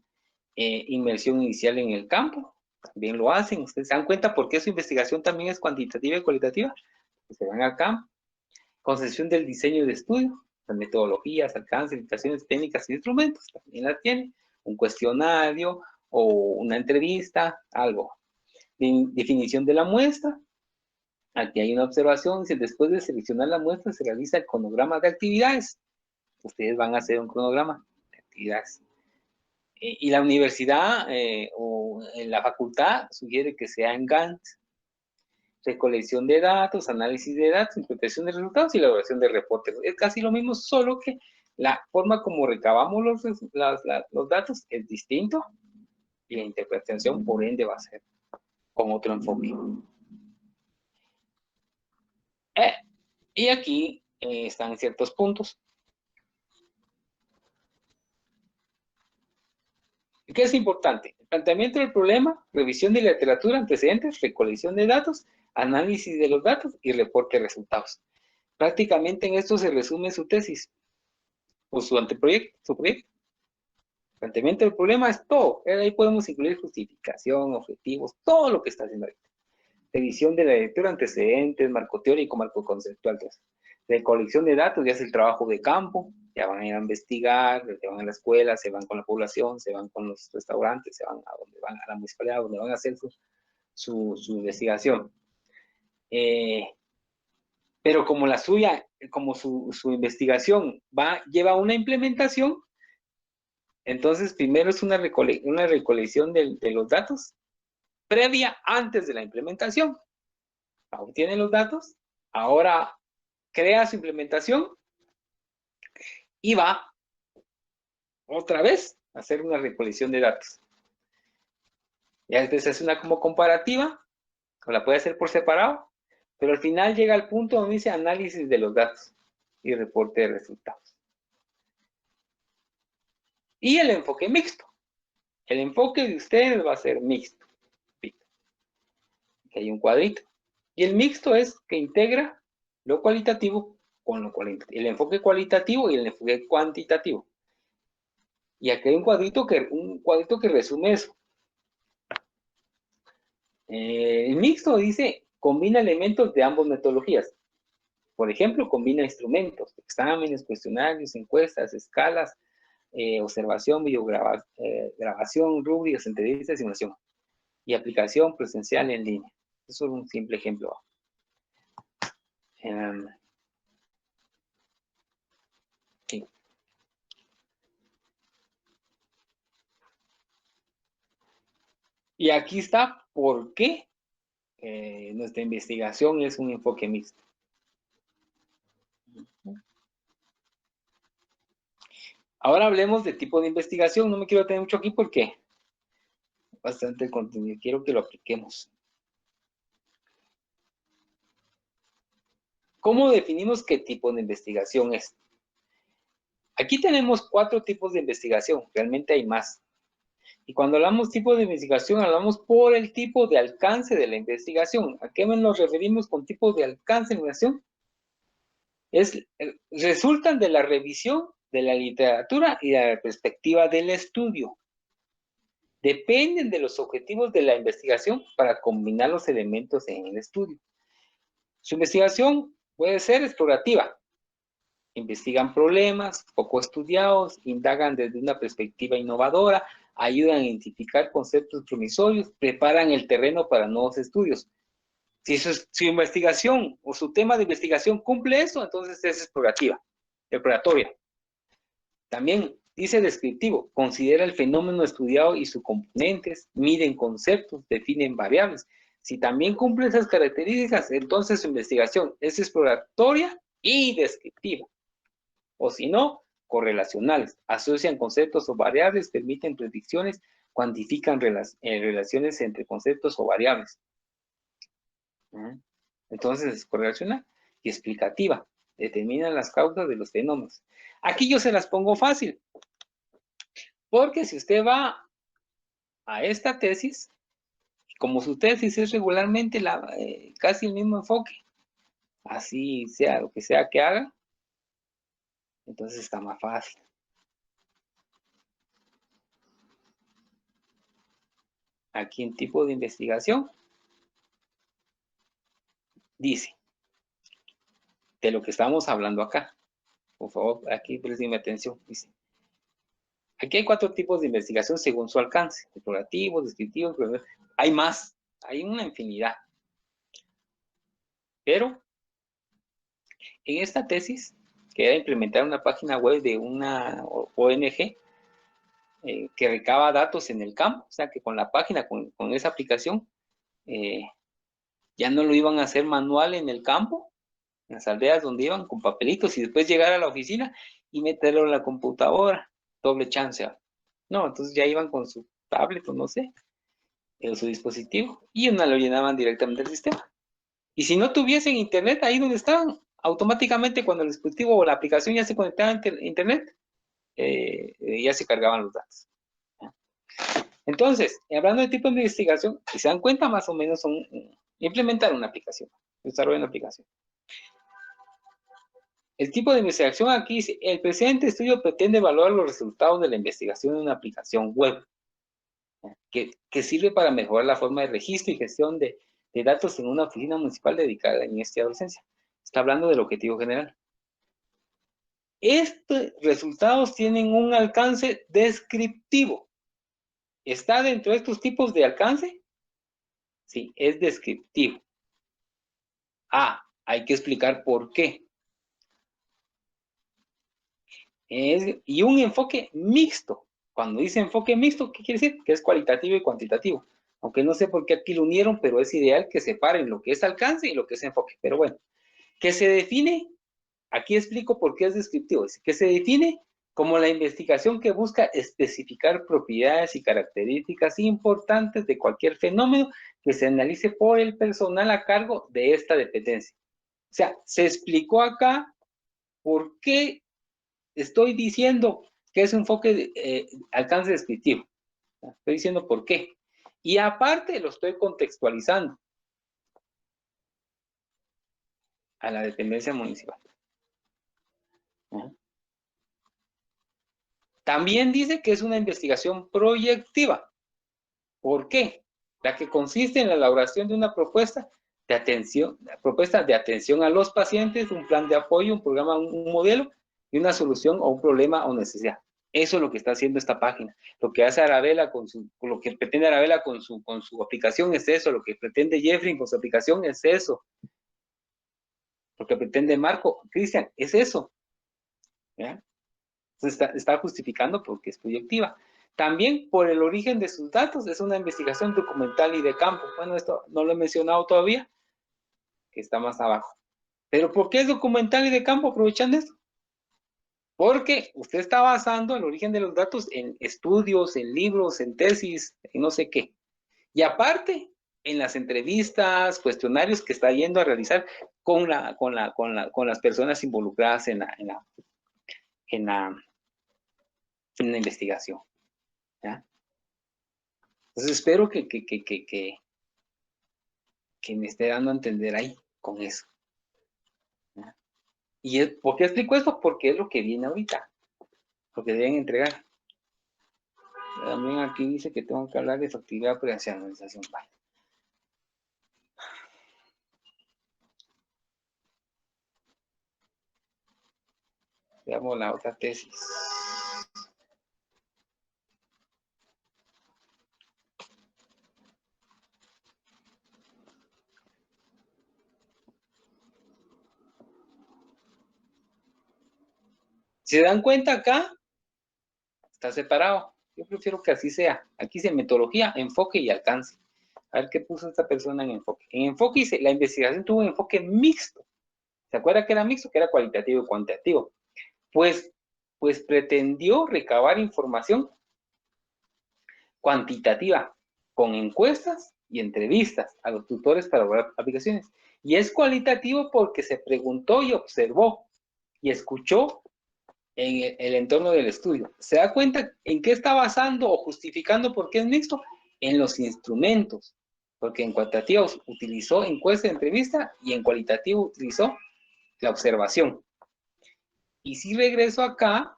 Inmersión inicial en el campo, también lo hacen. Ustedes se dan cuenta por qué su investigación también es cuantitativa y cualitativa. Pues se van al campo. Concepción del diseño de estudio, las metodologías, alcances, limitaciones técnicas y instrumentos, también las tiene. Un cuestionario o una entrevista, algo. Definición de la muestra. Aquí hay una observación, dice, después de seleccionar la muestra se realiza el cronograma de actividades. Ustedes van a hacer un cronograma de actividades. Y la universidad o en la facultad sugiere que sea en Gantt. Recolección de datos, análisis de datos, interpretación de resultados y elaboración de reportes. Es casi lo mismo, solo que la forma como recabamos los datos es distinto y la interpretación, por ende, va a ser con otro enfoque. Y aquí están ciertos puntos. ¿Qué es importante? El planteamiento del problema, revisión de literatura, antecedentes, recolección de datos, análisis de los datos y reporte de resultados. Prácticamente en esto se resume su tesis o su anteproyecto, su proyecto. El planteamiento del problema es todo. Ahí podemos incluir justificación, objetivos, todo lo que está haciendo ahorita. Revisión de la lectura, antecedentes, marco teórico, marco conceptual. Recolección de datos, ya es el trabajo de campo, ya van a ir a investigar, se van a la escuela, se van con la población, se van con los restaurantes, se van a donde van, a la municipalidad, donde van a hacer su investigación. Pero como la suya, como su investigación lleva una implementación, entonces primero es una recolección de los datos previa antes de la implementación. Obtiene los datos, ahora crea su implementación y va otra vez a hacer una recolección de datos. Ya después hace una como comparativa, o la puede hacer por separado, pero al final llega al punto donde dice análisis de los datos y reporte de resultados. Y el enfoque mixto. El enfoque de ustedes va a ser mixto. Aquí hay un cuadrito. Y el mixto es que integra lo cualitativo con lo cualitativo. El enfoque cualitativo y el enfoque cuantitativo. Y aquí hay un cuadrito que resume eso. El mixto dice, combina elementos de ambas metodologías. Por ejemplo, combina instrumentos, exámenes, cuestionarios, encuestas, escalas, observación, videograbación, rúbricas, entrevistas, simulación. Y aplicación presencial en línea. Eso es un simple ejemplo. Sí. Y aquí está por qué nuestra investigación es un enfoque mixto. Ahora hablemos de tipo de investigación. No me quiero tener mucho aquí porque bastante contenido. Quiero que lo apliquemos. ¿Cómo definimos qué tipo de investigación es? Aquí tenemos 4 tipos de investigación. Realmente hay más. Y cuando hablamos tipo de investigación, hablamos por el tipo de alcance de la investigación. ¿A qué nos referimos con tipo de alcance de la investigación? Resultan de la revisión de la literatura y de la perspectiva del estudio. Dependen de los objetivos de la investigación para combinar los elementos en el estudio. Su investigación puede ser explorativa. Investigan problemas poco estudiados, indagan desde una perspectiva innovadora, ayudan a identificar conceptos promisorios, preparan el terreno para nuevos estudios. Si su investigación o su tema de investigación cumple eso, entonces es exploratoria. También dice descriptivo, considera el fenómeno estudiado y sus componentes, miden conceptos, definen variables. Si también cumple esas características, entonces su investigación es exploratoria y descriptiva. O si no, correlacionales. Asocian conceptos o variables, permiten predicciones, cuantifican relaciones entre conceptos o variables. Entonces es correlacional y explicativa. Determinan las causas de los fenómenos. Aquí yo se las pongo fácil. Porque si usted va a esta tesis, como su tesis es regularmente casi el mismo enfoque, así sea lo que sea que haga, entonces está más fácil. Aquí en tipo de investigación, dice, de lo que estamos hablando acá. Por favor, aquí presten atención. Dice, aquí hay 4 tipos de investigación según su alcance. Explorativo, descriptivo, hay más, hay una infinidad. Pero en esta tesis, que era implementar una página web de una ONG que recaba datos en el campo, o sea que con la página, con esa aplicación, ya no lo iban a hacer manual en el campo, en las aldeas donde iban, con papelitos, y después llegar a la oficina y meterlo en la computadora, doble chance. No, entonces ya iban con su tablet o no sé, en su dispositivo, y una lo llenaban directamente del sistema. Y si no tuviesen internet ahí donde estaban, automáticamente cuando el dispositivo o la aplicación ya se conectaba a internet, ya se cargaban los datos. Entonces, hablando de tipo de investigación, si se dan cuenta, más o menos son implementar una aplicación, desarrollar una aplicación. El tipo de investigación aquí dice, el presente estudio pretende evaluar los resultados de la investigación de una aplicación web, que sirve para mejorar la forma de registro y gestión de datos en una oficina municipal dedicada a la niñez y adolescencia. Está hablando del objetivo general. Estos resultados tienen un alcance descriptivo. ¿Está dentro de estos tipos de alcance? Sí, es descriptivo. Hay que explicar por qué. Y un enfoque mixto. Cuando dice enfoque mixto, ¿qué quiere decir? Que es cualitativo y cuantitativo. Aunque no sé por qué aquí lo unieron, pero es ideal que separen lo que es alcance y lo que es enfoque. Pero bueno, que se define, aquí explico por qué es descriptivo, que se define como la investigación que busca especificar propiedades y características importantes de cualquier fenómeno que se analice por el personal a cargo de esta dependencia. O sea, se explicó acá por qué estoy diciendo que es un enfoque de alcance descriptivo. Estoy diciendo por qué. Y aparte lo estoy contextualizando a la dependencia municipal. También dice que es una investigación proyectiva. ¿Por qué? La que consiste en la elaboración de una propuesta de atención a los pacientes, un plan de apoyo, un programa, un modelo y una solución o un problema o necesidad. Eso es lo que está haciendo esta página. Lo que hace Arabella lo que pretende Arabella con su aplicación es eso. Lo que pretende Jeffrey con su aplicación es eso. Lo que pretende Marco, Cristian, es eso. ¿Ya? Entonces está justificando porque es proyectiva. También por el origen de sus datos, es una investigación documental y de campo. Bueno, esto no lo he mencionado todavía, que está más abajo. Pero ¿por qué es documental y de campo? Aprovechando esto. Porque usted está basando el origen de los datos en estudios, en libros, en tesis, en no sé qué. Y aparte, en las entrevistas, cuestionarios que está yendo a realizar con las personas involucradas en la investigación. ¿Ya? Entonces espero que me esté dando a entender ahí con eso. ¿Ya? ¿Por qué explico esto? Porque es lo que viene ahorita, lo que deben entregar. También aquí dice que tengo que hablar de efectividad, operacionalización. Vale. Veamos la otra tesis. ¿Se dan cuenta acá? Está separado. Yo prefiero que así sea. Aquí dice metodología, enfoque y alcance. A ver qué puso esta persona en enfoque. En enfoque dice, la investigación tuvo un enfoque mixto. ¿Se acuerda que era mixto? Que era cualitativo y cuantitativo. Pues pretendió recabar información cuantitativa con encuestas y entrevistas a los tutores para lograr aplicaciones. Y es cualitativo porque se preguntó y observó y escuchó en el entorno del estudio. ¿Se da cuenta en qué está basando o justificando por qué es mixto? En los instrumentos. Porque en cuantitativo utilizó encuesta de entrevista y en cualitativo utilizó la observación. Y si regreso acá,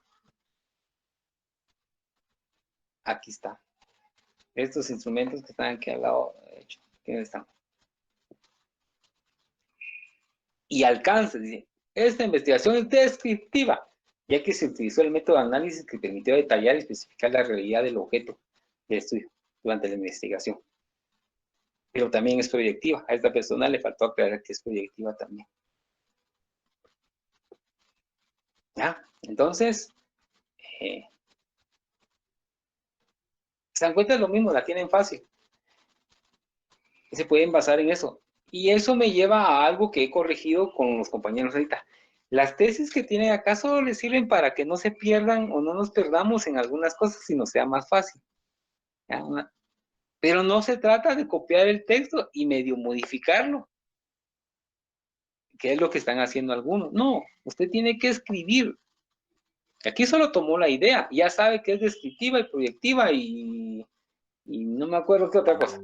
aquí está. Estos instrumentos que están aquí al lado derecho. ¿Quiénes están? Y alcance, dice. Esta investigación es descriptiva, ya que se utilizó el método de análisis que permitió detallar y especificar la realidad del objeto de estudio durante la investigación. Pero también es proyectiva. A esta persona le faltó aclarar que es proyectiva también. ¿Ya? Entonces, se dan cuenta de lo mismo, la tienen fácil. Se pueden basar en eso. Y eso me lleva a algo que he corregido con los compañeros ahorita. Las tesis que tienen acá solo les sirven para que no se pierdan o no nos perdamos en algunas cosas, sino sea más fácil. ¿Ya? Pero no se trata de copiar el texto y medio modificarlo, que es lo que están haciendo algunos. No, usted tiene que escribir. Aquí solo tomó la idea, ya sabe que es descriptiva y proyectiva y no me acuerdo qué otra cosa.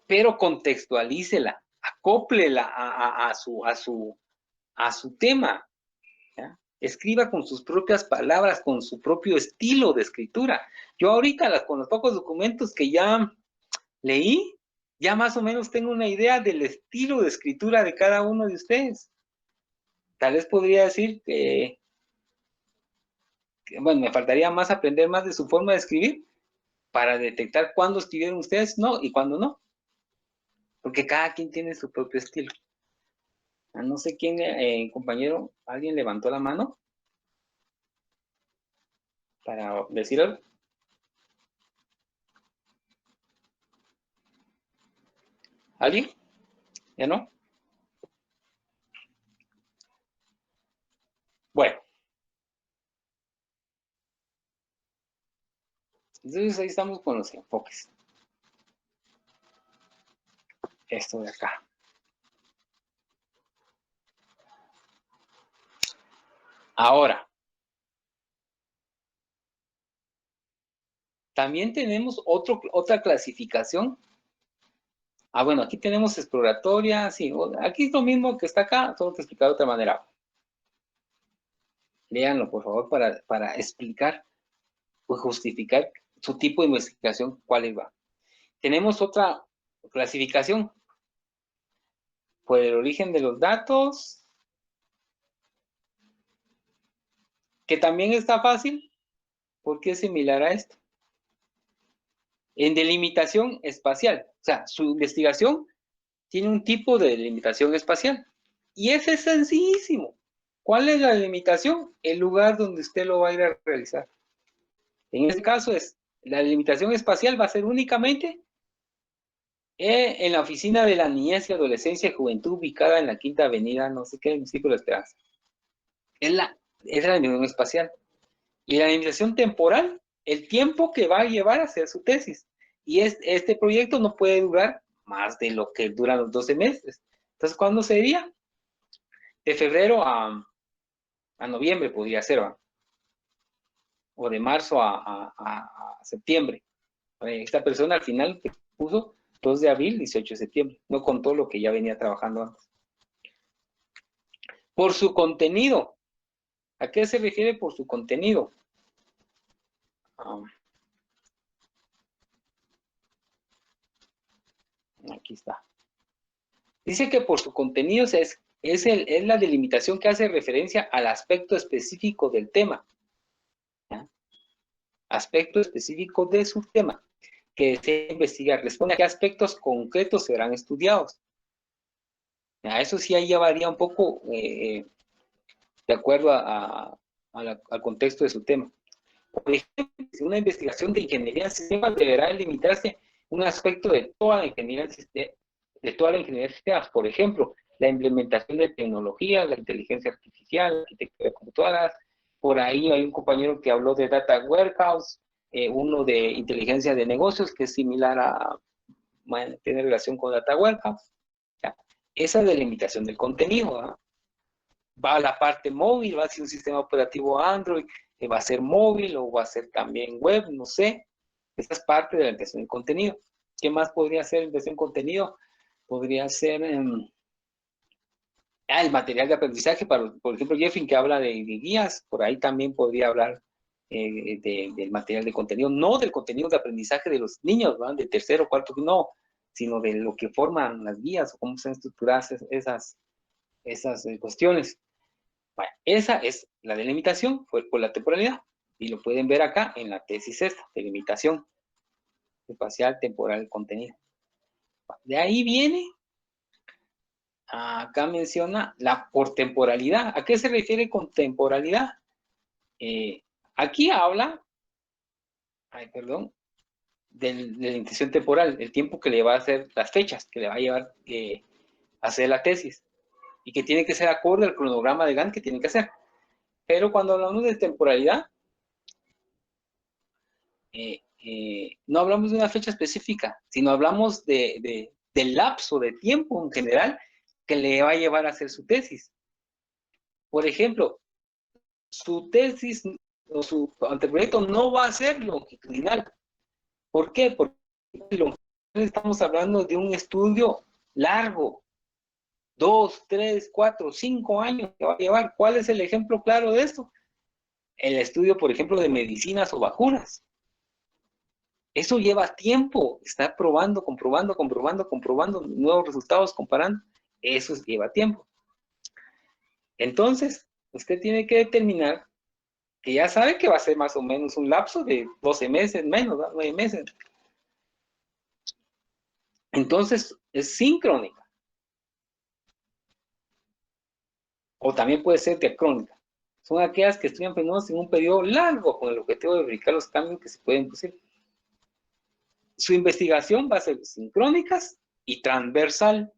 Pero contextualícela, acóplela a su tema. ¿Ya? Escriba con sus propias palabras, con su propio estilo de escritura. Yo ahorita, con los pocos documentos que ya leí, ya más o menos tengo una idea del estilo de escritura de cada uno de ustedes. Tal vez podría decir bueno, me faltaría más aprender más de su forma de escribir para detectar cuándo escribieron ustedes no y cuándo no. Porque cada quien tiene su propio estilo. No sé quién, compañero, ¿alguien levantó la mano para decir algo? ¿Alguien? ¿Ya no? Bueno, entonces ahí estamos con los enfoques. Esto de acá. Ahora, también tenemos otra clasificación. Bueno, aquí tenemos exploratoria, sí, aquí es lo mismo que está acá, solo que explicado de otra manera. Léanlo, por favor, para explicar o justificar su tipo de investigación, cuál va. Tenemos otra clasificación por el origen de los datos, que también está fácil, porque es similar a esto. En delimitación espacial, o sea, su investigación tiene un tipo de delimitación espacial, y ese es sencillísimo. ¿Cuál es la delimitación? El lugar donde usted lo va a ir a realizar. En este caso la delimitación espacial va a ser únicamente en la oficina de la niñez y adolescencia y juventud ubicada en la Quinta Avenida, no sé qué, municipio de Esperanza. Es la delimitación espacial. Y la delimitación temporal, el tiempo que va a llevar a hacer su tesis. Y este proyecto no puede durar más de lo que duran los 12 meses. Entonces, ¿cuándo sería? De febrero a noviembre podría ser, ¿va? O de marzo a septiembre. Esta persona al final puso 2 de abril, 18 de septiembre. No contó lo que ya venía trabajando antes. Por su contenido. ¿A qué se refiere por su contenido? Aquí está. Dice que por su contenido es la delimitación que hace referencia al aspecto específico del tema. ¿Ya? Aspecto específico de su tema que desea investigar. Responde a qué aspectos concretos serán estudiados. ¿Ya? Eso sí ahí ya varía un poco de acuerdo al contexto de su tema. Por ejemplo, una investigación de ingeniería en sistemas deberá limitarse un aspecto de toda la ingeniería de sistemas. Por ejemplo, la implementación de tecnologías, la inteligencia artificial, la arquitectura de computadoras. Por ahí hay un compañero que habló de data warehouse, uno de inteligencia de negocios, que es similar a, tiene relación con data warehouse. ¿Ya? Esa delimitación del contenido, ¿no? Va a la parte móvil, va a ser un sistema operativo Android, va a ser móvil o va a ser también web, no sé. Esa es parte de la impresión de contenido. ¿Qué más podría ser impresión de contenido? Podría ser el material de aprendizaje, por ejemplo, Jeffin, que habla de guías, por ahí también podría hablar del material de contenido, no del contenido de aprendizaje de los niños, ¿no? De tercero, cuarto, no, sino de lo que forman las guías o cómo están estructuradas esas cuestiones. Bueno, esa es la delimitación por la temporalidad. Y lo pueden ver acá en la tesis esta, delimitación espacial, temporal, contenido. De ahí viene, acá menciona la por temporalidad. ¿A qué se refiere con temporalidad? Aquí habla, perdón, de la intención temporal, el tiempo que le va a hacer, las fechas que le va a llevar a hacer la tesis. Y que tiene que ser acorde al cronograma de Gantt que tiene que hacer. Pero cuando hablamos de temporalidad, no hablamos de una fecha específica, sino hablamos del lapso de tiempo en general que le va a llevar a hacer su tesis. Por ejemplo, su tesis o su anteproyecto no va a ser longitudinal. ¿Por qué? Porque estamos hablando de un estudio largo, 2, 3, 4, 5 años que va a llevar. ¿Cuál es el ejemplo claro de esto? El estudio, por ejemplo, de medicinas o vacunas. Eso lleva tiempo, está probando, comprobando, nuevos resultados, comparando. Eso lleva tiempo. Entonces, usted tiene que determinar que ya sabe que va a ser más o menos un lapso de 12 meses, menos, ¿no? 9 meses. Entonces, es sincrónica. O también puede ser diacrónica. Son aquellas que estudian fenómenos en un periodo largo con el objetivo de verificar los cambios que se pueden producir. Su investigación va a ser sincrónicas y transversal.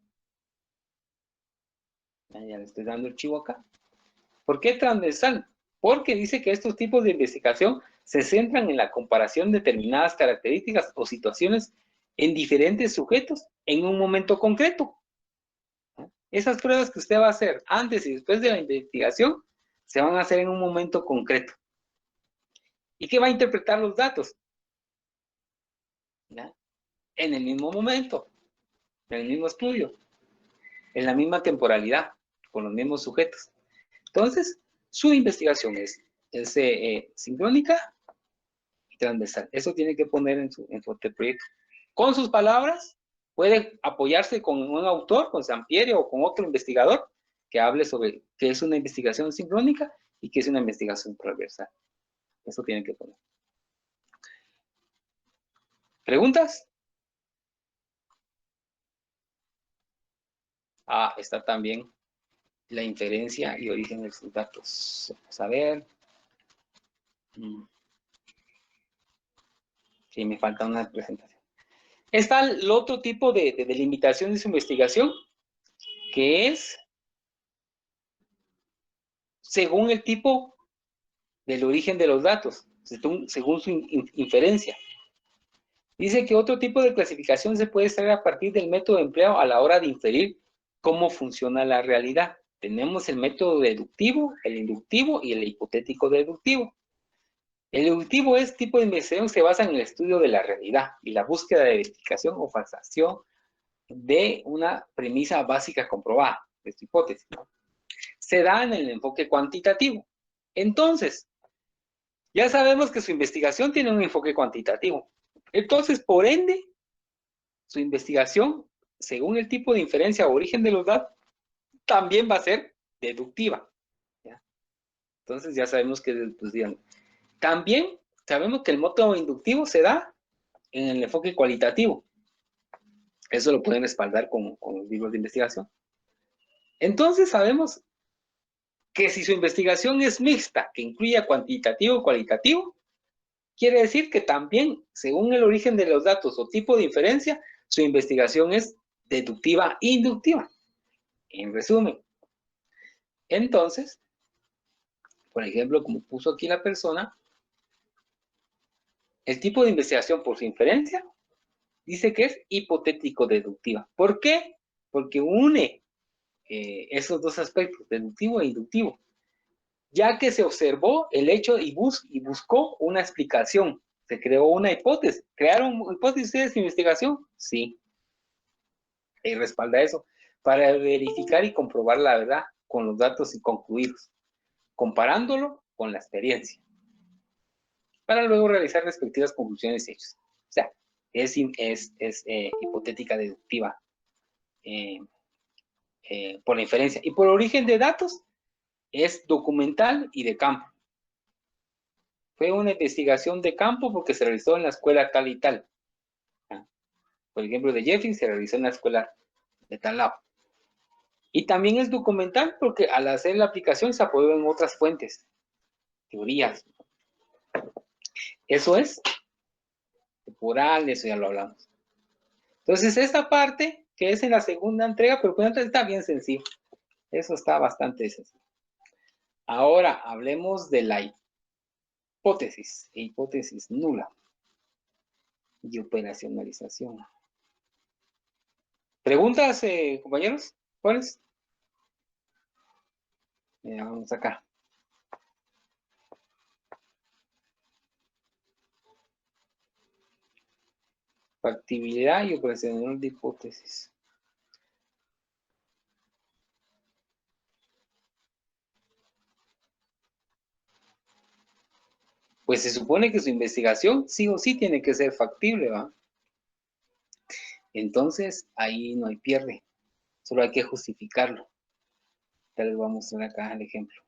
Ya le estoy dando el chivo acá. ¿Por qué transversal? Porque dice que estos tipos de investigación se centran en la comparación de determinadas características o situaciones en diferentes sujetos en un momento concreto. Esas pruebas que usted va a hacer antes y después de la investigación se van a hacer en un momento concreto. ¿Y qué va a interpretar los datos? ¿Ya? En el mismo momento, en el mismo estudio, en la misma temporalidad, con los mismos sujetos. Entonces, su investigación es sincrónica y transversal. Eso tiene que poner en su proyecto. Con sus palabras, puede apoyarse con un autor, con Sampieri o con otro investigador que hable sobre qué es una investigación sincrónica y qué es una investigación transversal. Eso tiene que poner. ¿Preguntas? Está también la inferencia y origen de sus datos. Vamos a ver. Sí, me falta una presentación. Está el otro tipo de delimitación de su investigación, que es según el tipo del origen de los datos, según su inferencia. Dice que otro tipo de clasificación se puede extraer a partir del método empleado a la hora de inferir cómo funciona la realidad. Tenemos el método deductivo, el inductivo y el hipotético deductivo. El deductivo es tipo de investigación que se basa en el estudio de la realidad y la búsqueda de verificación o falsación de una premisa básica comprobada, de su hipótesis, ¿no? Se da en el enfoque cuantitativo. Entonces, ya sabemos que su investigación tiene un enfoque cuantitativo. Entonces, por ende, su investigación, según el tipo de inferencia o origen de los datos, también va a ser deductiva. ¿Ya? Entonces, ya sabemos que deducción. También sabemos que el método inductivo se da en el enfoque cualitativo. Eso lo pueden respaldar con los libros de investigación. Entonces, sabemos que si su investigación es mixta, que incluya cuantitativo y cualitativo, quiere decir que también, según el origen de los datos o tipo de inferencia, su investigación es deductiva e inductiva. En resumen, entonces, por ejemplo, como puso aquí la persona, el tipo de investigación por su inferencia dice que es hipotético-deductiva. ¿Por qué? Porque une esos dos aspectos, deductivo e inductivo, ya que se observó el hecho y buscó una explicación. Se creó una hipótesis. ¿Crearon hipótesis de investigación? Sí. Y respalda eso. Para verificar y comprobar la verdad con los datos concluidos, comparándolo con la experiencia, para luego realizar respectivas conclusiones y hechos. O sea, es hipotética deductiva por la inferencia. Y por origen de datos, es documental y de campo. Fue una investigación de campo porque se realizó en la escuela tal y tal. Por ejemplo, de Jeffrey se realizó en la escuela de tal lado. Y también es documental porque al hacer la aplicación se apoyó en otras fuentes, teorías. Eso es temporal, eso ya lo hablamos. Entonces, esta parte, que es en la segunda entrega, pero está bien sencillo. Eso está bastante sencillo. Ahora, hablemos de la hipótesis, hipótesis nula y operacionalización. ¿Preguntas, compañeros? ¿Cuáles? Vamos acá. Factibilidad y operacional de hipótesis. Pues se supone que su investigación sí o sí tiene que ser factible, ¿va? Entonces, ahí no hay pierde. Solo hay que justificarlo. Ya les voy a mostrar acá el ejemplo.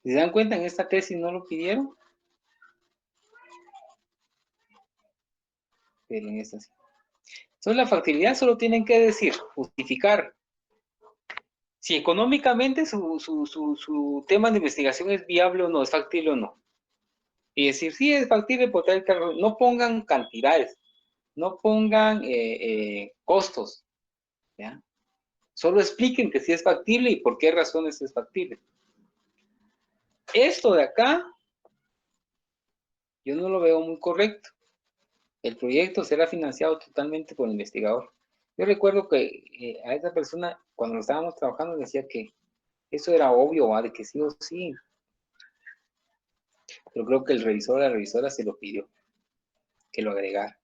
Si se dan cuenta, en esta tesis no lo pidieron, pero en esta sí. Entonces, la factibilidad solo tienen que decir, justificar si económicamente su tema de investigación es viable o no, es factible o no. Y decir, sí, es factible por tal cargo. No pongan cantidades, no pongan costos, ¿ya? Solo expliquen que sí es factible y por qué razones es factible. Esto de acá, yo no lo veo muy correcto. El proyecto será financiado totalmente por el investigador. Yo recuerdo que a esa persona, cuando lo estábamos trabajando, decía que eso era obvio, ¿va? De que sí o sí. Pero creo que el revisor o la revisora se lo pidió, que lo agregara.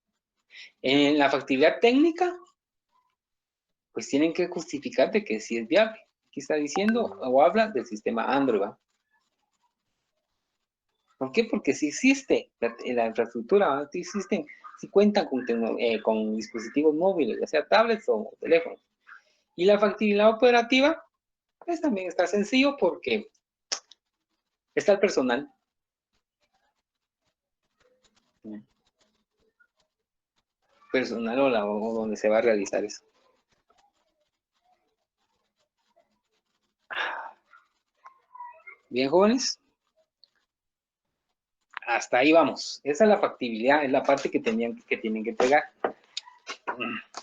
En la factibilidad técnica, pues tienen que justificar de que sí es viable. Aquí está diciendo o habla del sistema Android, ¿va? ¿Por qué? Porque si existe la infraestructura, ¿va? Si existen, si cuentan con dispositivos móviles, ya sea tablets o teléfonos. Y la factibilidad operativa, pues también está sencillo porque está el personal. Personal o donde se va a realizar eso. Bien, jóvenes. Hasta ahí vamos. Esa es la factibilidad, es la parte que tienen que entregar.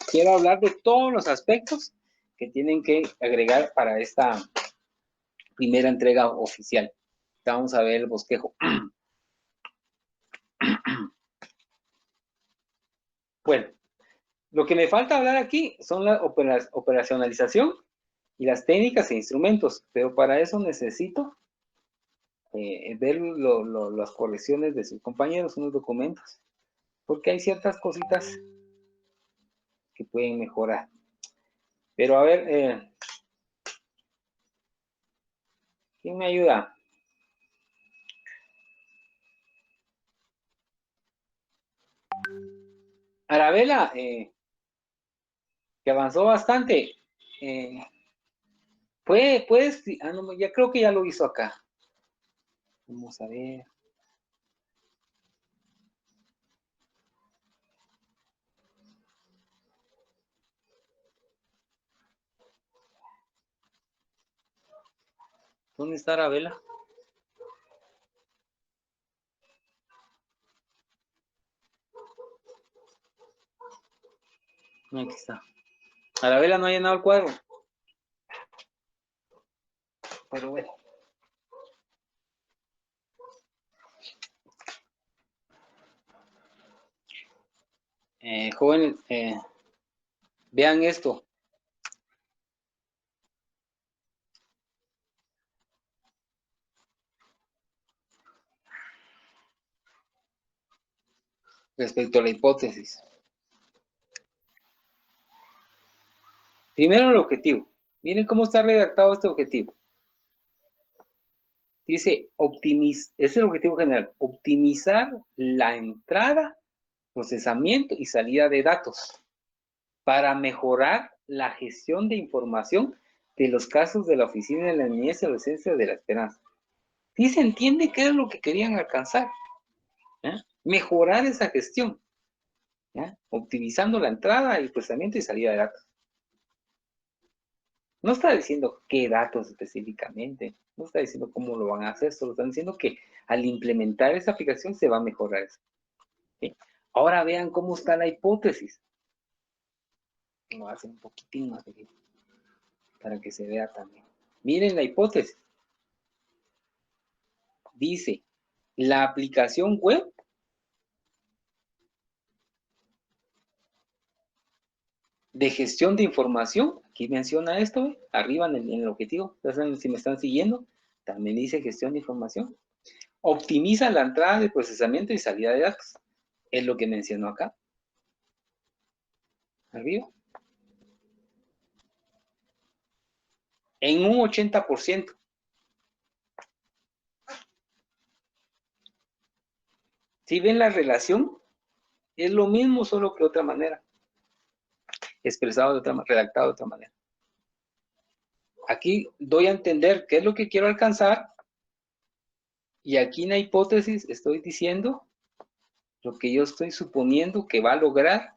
Quiero hablar de todos los aspectos que tienen que agregar para esta primera entrega oficial. Vamos a ver el bosquejo. Bueno, lo que me falta hablar aquí son la operacionalización y las técnicas e instrumentos, pero para eso necesito ver las correcciones de sus compañeros, unos documentos, porque hay ciertas cositas que pueden mejorar. Pero a ver, ¿quién me ayuda? Arabela, que avanzó bastante. Puedes, no, ya creo que ya lo hizo acá. Vamos a ver. ¿Dónde está Arabela? Aquí está. Arabela no ha llenado el cuadro. Pero bueno. Jóvenes, vean esto. Respecto a la hipótesis. Primero el objetivo. Miren cómo está redactado este objetivo. Dice, es el objetivo general, optimizar la entrada, procesamiento y salida de datos para mejorar la gestión de información de los casos de la Oficina de la Niñez y Adolescencia de la Esperanza. ¿Sí se entiende qué es lo que querían alcanzar? ¿Ya? Mejorar esa gestión, ¿ya? Optimizando la entrada, el procesamiento y salida de datos. No está diciendo qué datos específicamente, no está diciendo cómo lo van a hacer, solo están diciendo que al implementar esa aplicación se va a mejorar eso. ¿Sí? Ahora vean cómo está la hipótesis. Lo hace un poquitín más pequeño para que se vea también. Miren la hipótesis. Dice, la aplicación web de gestión de información, aquí menciona esto, arriba en el objetivo, si me están siguiendo, también dice gestión de información. Optimiza la entrada de procesamiento y salida de datos. Es lo que mencionó acá. Arriba. En un 80%. Si ven la relación, es lo mismo, solo que de otra manera. Expresado de otra manera, redactado de otra manera. Aquí doy a entender qué es lo que quiero alcanzar. Y aquí en la hipótesis estoy diciendo lo que yo estoy suponiendo que va a lograr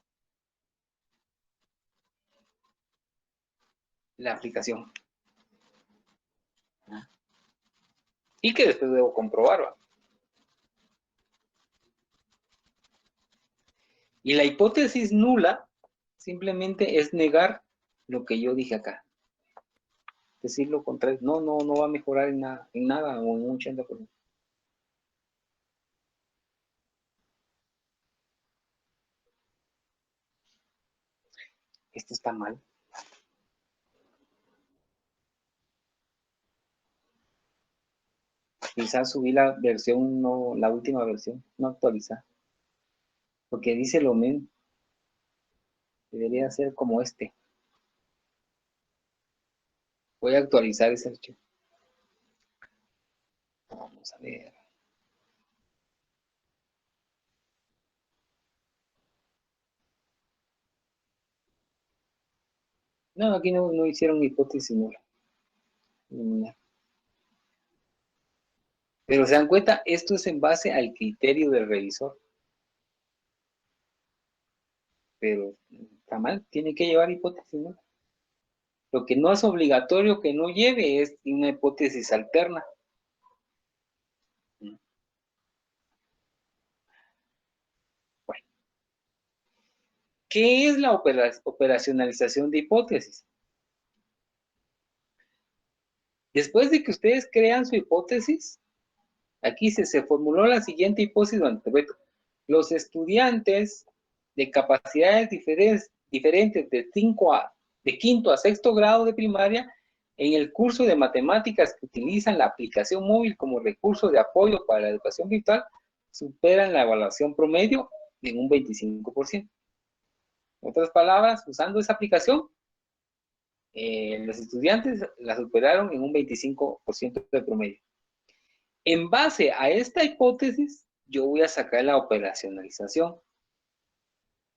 la aplicación. Y que después debo comprobar. Y la hipótesis nula simplemente es negar lo que yo dije acá. Decir lo contrario. No va a mejorar en nada o en un 80%. Esto está mal. Quizás subí la versión, no, la última versión, no actualizar. Porque dice lo mismo. Debería ser como este. Voy a actualizar ese archivo. Vamos a ver. No, aquí no hicieron hipótesis nula. Pero se dan cuenta, esto es en base al criterio del revisor. Pero está mal, tiene que llevar hipótesis nula. Lo que no es obligatorio que no lleve es una hipótesis alterna. Bueno, ¿qué es la operacionalización de hipótesis? Después de que ustedes crean su hipótesis, aquí se formuló la siguiente hipótesis durante el reto. Los estudiantes de capacidades diferentes de quinto a sexto grado de primaria en el curso de matemáticas que utilizan la aplicación móvil como recurso de apoyo para la educación virtual superan la evaluación promedio en un 25%. En otras palabras, usando esa aplicación, los estudiantes la superaron en un 25% de promedio. En base a esta hipótesis, yo voy a sacar la operacionalización.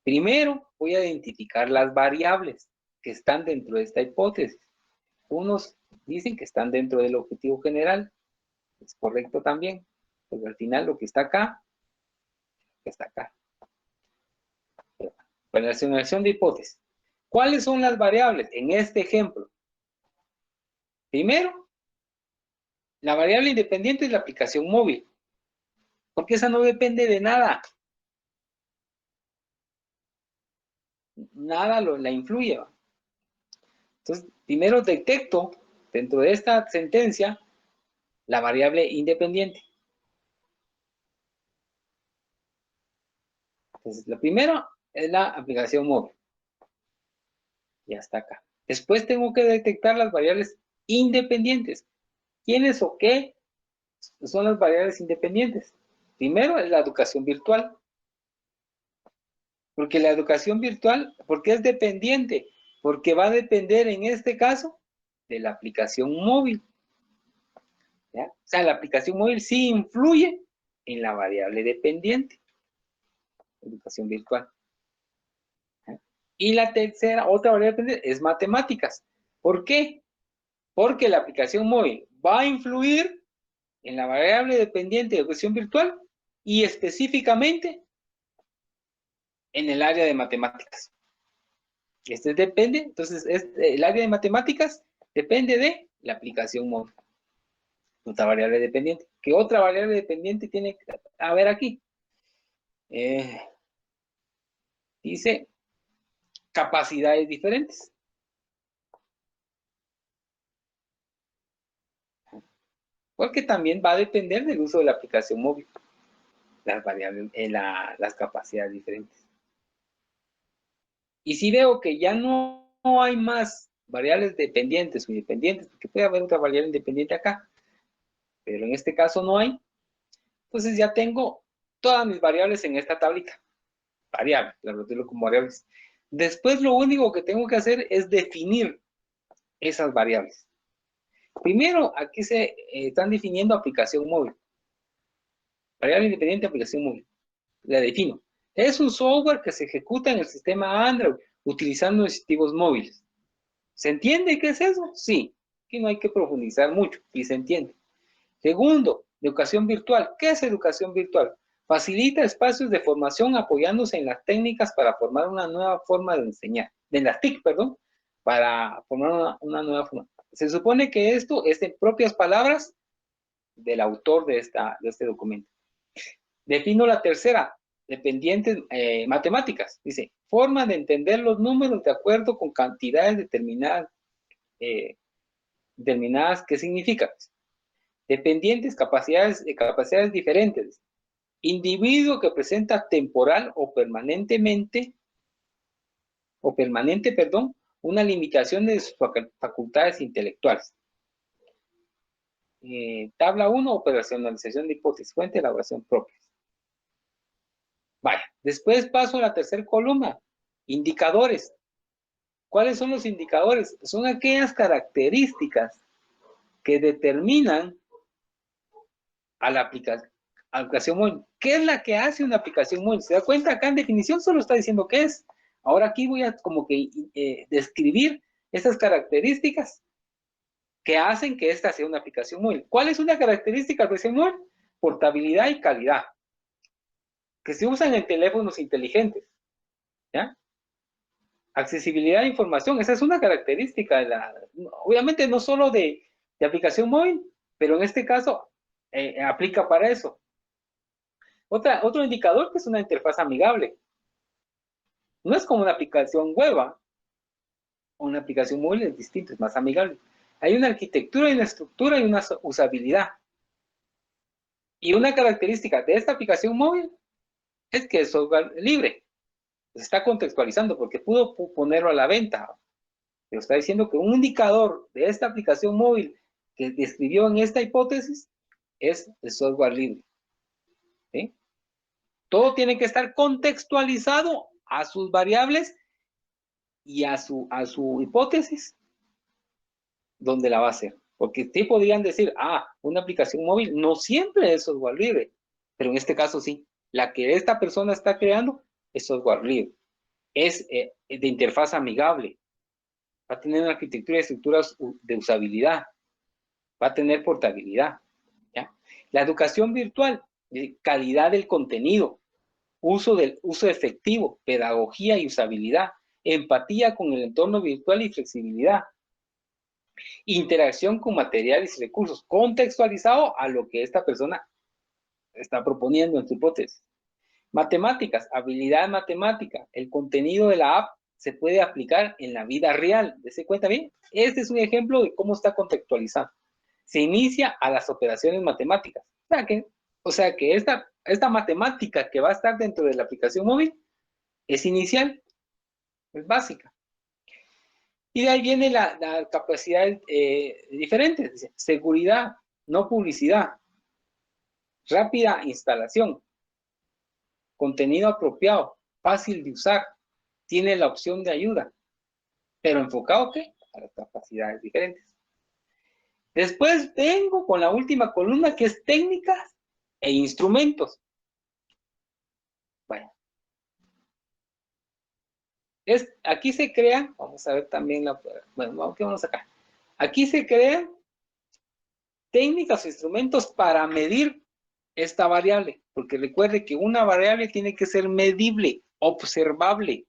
Primero, voy a identificar las variables que están dentro de esta hipótesis. Unos dicen que están dentro del objetivo general. Es correcto también, porque al final lo que está acá, está acá. Operacionalización de hipótesis. ¿Cuáles son las variables en este ejemplo? Primero, La variable independiente es la aplicación móvil, porque esa no depende de nada. Nada la influye. Entonces, primero detecto dentro de esta sentencia la variable independiente. Entonces, la primera es la aplicación móvil. Ya está acá. Después tengo que detectar las variables independientes. ¿Quiénes o qué son las variables independientes? Primero es la educación virtual. Porque la educación virtual, ¿por qué es dependiente? Porque va a depender en este caso de la aplicación móvil. ¿Ya? O sea, la aplicación móvil sí influye en la variable dependiente. Educación virtual. ¿Ya? Y la tercera, otra variable dependiente, es matemáticas. ¿Por qué? Porque la aplicación móvil va a influir en la variable dependiente de educación virtual y específicamente en el área de matemáticas. Este depende, entonces, el área de matemáticas depende de la aplicación móvil. Otra variable dependiente. ¿Qué otra variable dependiente tiene que haber aquí? Dice capacidades diferentes. Porque también va a depender del uso de la aplicación móvil. Las variables, las capacidades diferentes. Y si veo que ya no hay más variables dependientes o independientes, porque puede haber otra variable independiente acá, pero en este caso no hay, entonces ya tengo todas mis variables en esta tablita. Variables, las retiro como variables. Después lo único que tengo que hacer es definir esas variables. Primero, aquí se están definiendo aplicación móvil. Variable independiente, aplicación móvil. La defino. Es un software que se ejecuta en el sistema Android utilizando dispositivos móviles. ¿Se entiende qué es eso? Sí. Aquí no hay que profundizar mucho y se entiende. Segundo, educación virtual. ¿Qué es educación virtual? Facilita espacios de formación apoyándose en las técnicas para formar una nueva forma de enseñar. De las TIC, perdón, para formar una nueva forma. Se supone que esto es en propias palabras del autor de este documento. Defino la tercera, dependientes matemáticas. Dice, forma de entender los números de acuerdo con cantidades determinadas. ¿Qué significa? Dependientes, capacidades diferentes. Individuo que presenta temporal o permanente, una limitación de sus facultades intelectuales. Tabla 1, operacionalización de hipótesis, fuente, elaboración propia. Vaya, después paso a la tercera columna, indicadores. ¿Cuáles son los indicadores? Son aquellas características que determinan a la aplicación móvil. ¿Qué es la que hace una aplicación móvil? ¿Se da cuenta? Acá en definición solo está diciendo qué es. Ahora aquí voy a como que describir esas características que hacen que esta sea una aplicación móvil. ¿Cuál es una característica de la aplicación móvil? Portabilidad y calidad. Que se usan en teléfonos inteligentes. ¿Ya? Accesibilidad a información. Esa es una característica obviamente no solo de aplicación móvil, pero en este caso aplica para eso. Otro indicador que es una interfaz amigable. No es como una aplicación web, una aplicación móvil es distinto, es más amigable. Hay una arquitectura y una estructura y una usabilidad. Y una característica de esta aplicación móvil es que es software libre. Se está contextualizando porque pudo ponerlo a la venta. Pero está diciendo que un indicador de esta aplicación móvil que describió en esta hipótesis es el software libre. ¿Sí? Todo tiene que estar contextualizado a sus variables y a su hipótesis donde la va a hacer. Porque sí podrían decir, una aplicación móvil no siempre es software libre, pero en este caso sí. La que esta persona está creando es software libre. Es de interfaz amigable. Va a tener una arquitectura y estructuras de usabilidad. Va a tener portabilidad. ¿Ya? La educación virtual, calidad del contenido, uso efectivo, pedagogía y usabilidad, empatía con el entorno virtual y flexibilidad. Interacción con materiales y recursos, contextualizado a lo que esta persona está proponiendo en su hipótesis. Matemáticas, habilidad matemática. El contenido de la app se puede aplicar en la vida real. ¿Se cuenta bien? Este es un ejemplo de cómo está contextualizado. Se inicia a las operaciones matemáticas. O sea que esta matemática que va a estar dentro de la aplicación móvil es inicial, es básica. Y de ahí viene la capacidad diferente. Seguridad, no publicidad. Rápida instalación. Contenido apropiado, fácil de usar. Tiene la opción de ayuda. Pero enfocado, ¿qué? A las capacidades diferentes. Después vengo con la última columna, que es técnicas e instrumentos. Bueno. Aquí se crean, vamos a ver también bueno, ¿qué vamos acá? Aquí se crean técnicas o instrumentos para medir esta variable, porque recuerde que una variable tiene que ser medible, observable,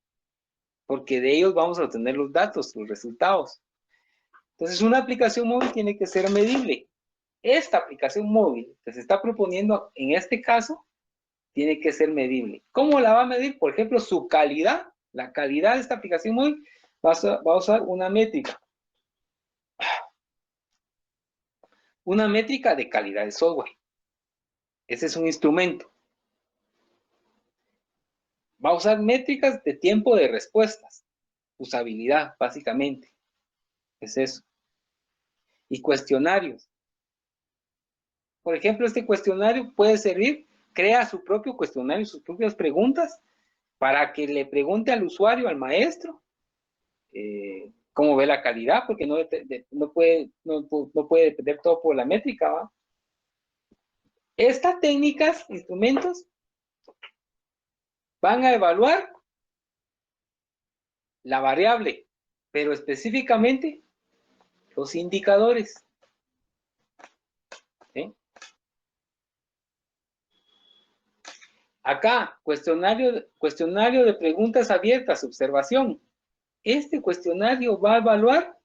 porque de ellos vamos a obtener los datos, los resultados. Entonces, una aplicación móvil tiene que ser medible. Esta aplicación móvil que se está proponiendo en este caso tiene que ser medible. ¿Cómo la va a medir? Por ejemplo, su calidad, la calidad de esta aplicación móvil va a usar una métrica. Una métrica de calidad de software. Ese es un instrumento. Va a usar métricas de tiempo de respuestas. Usabilidad, básicamente. Es eso. Y cuestionarios. Por ejemplo, este cuestionario puede servir, crea su propio cuestionario, sus propias preguntas, para que le pregunte al usuario, al maestro, cómo ve la calidad, porque no puede depender todo por la métrica, ¿va? Estas técnicas, instrumentos, van a evaluar la variable, pero específicamente los indicadores. ¿Sí? Acá, cuestionario de preguntas abiertas, observación. Este cuestionario va a evaluar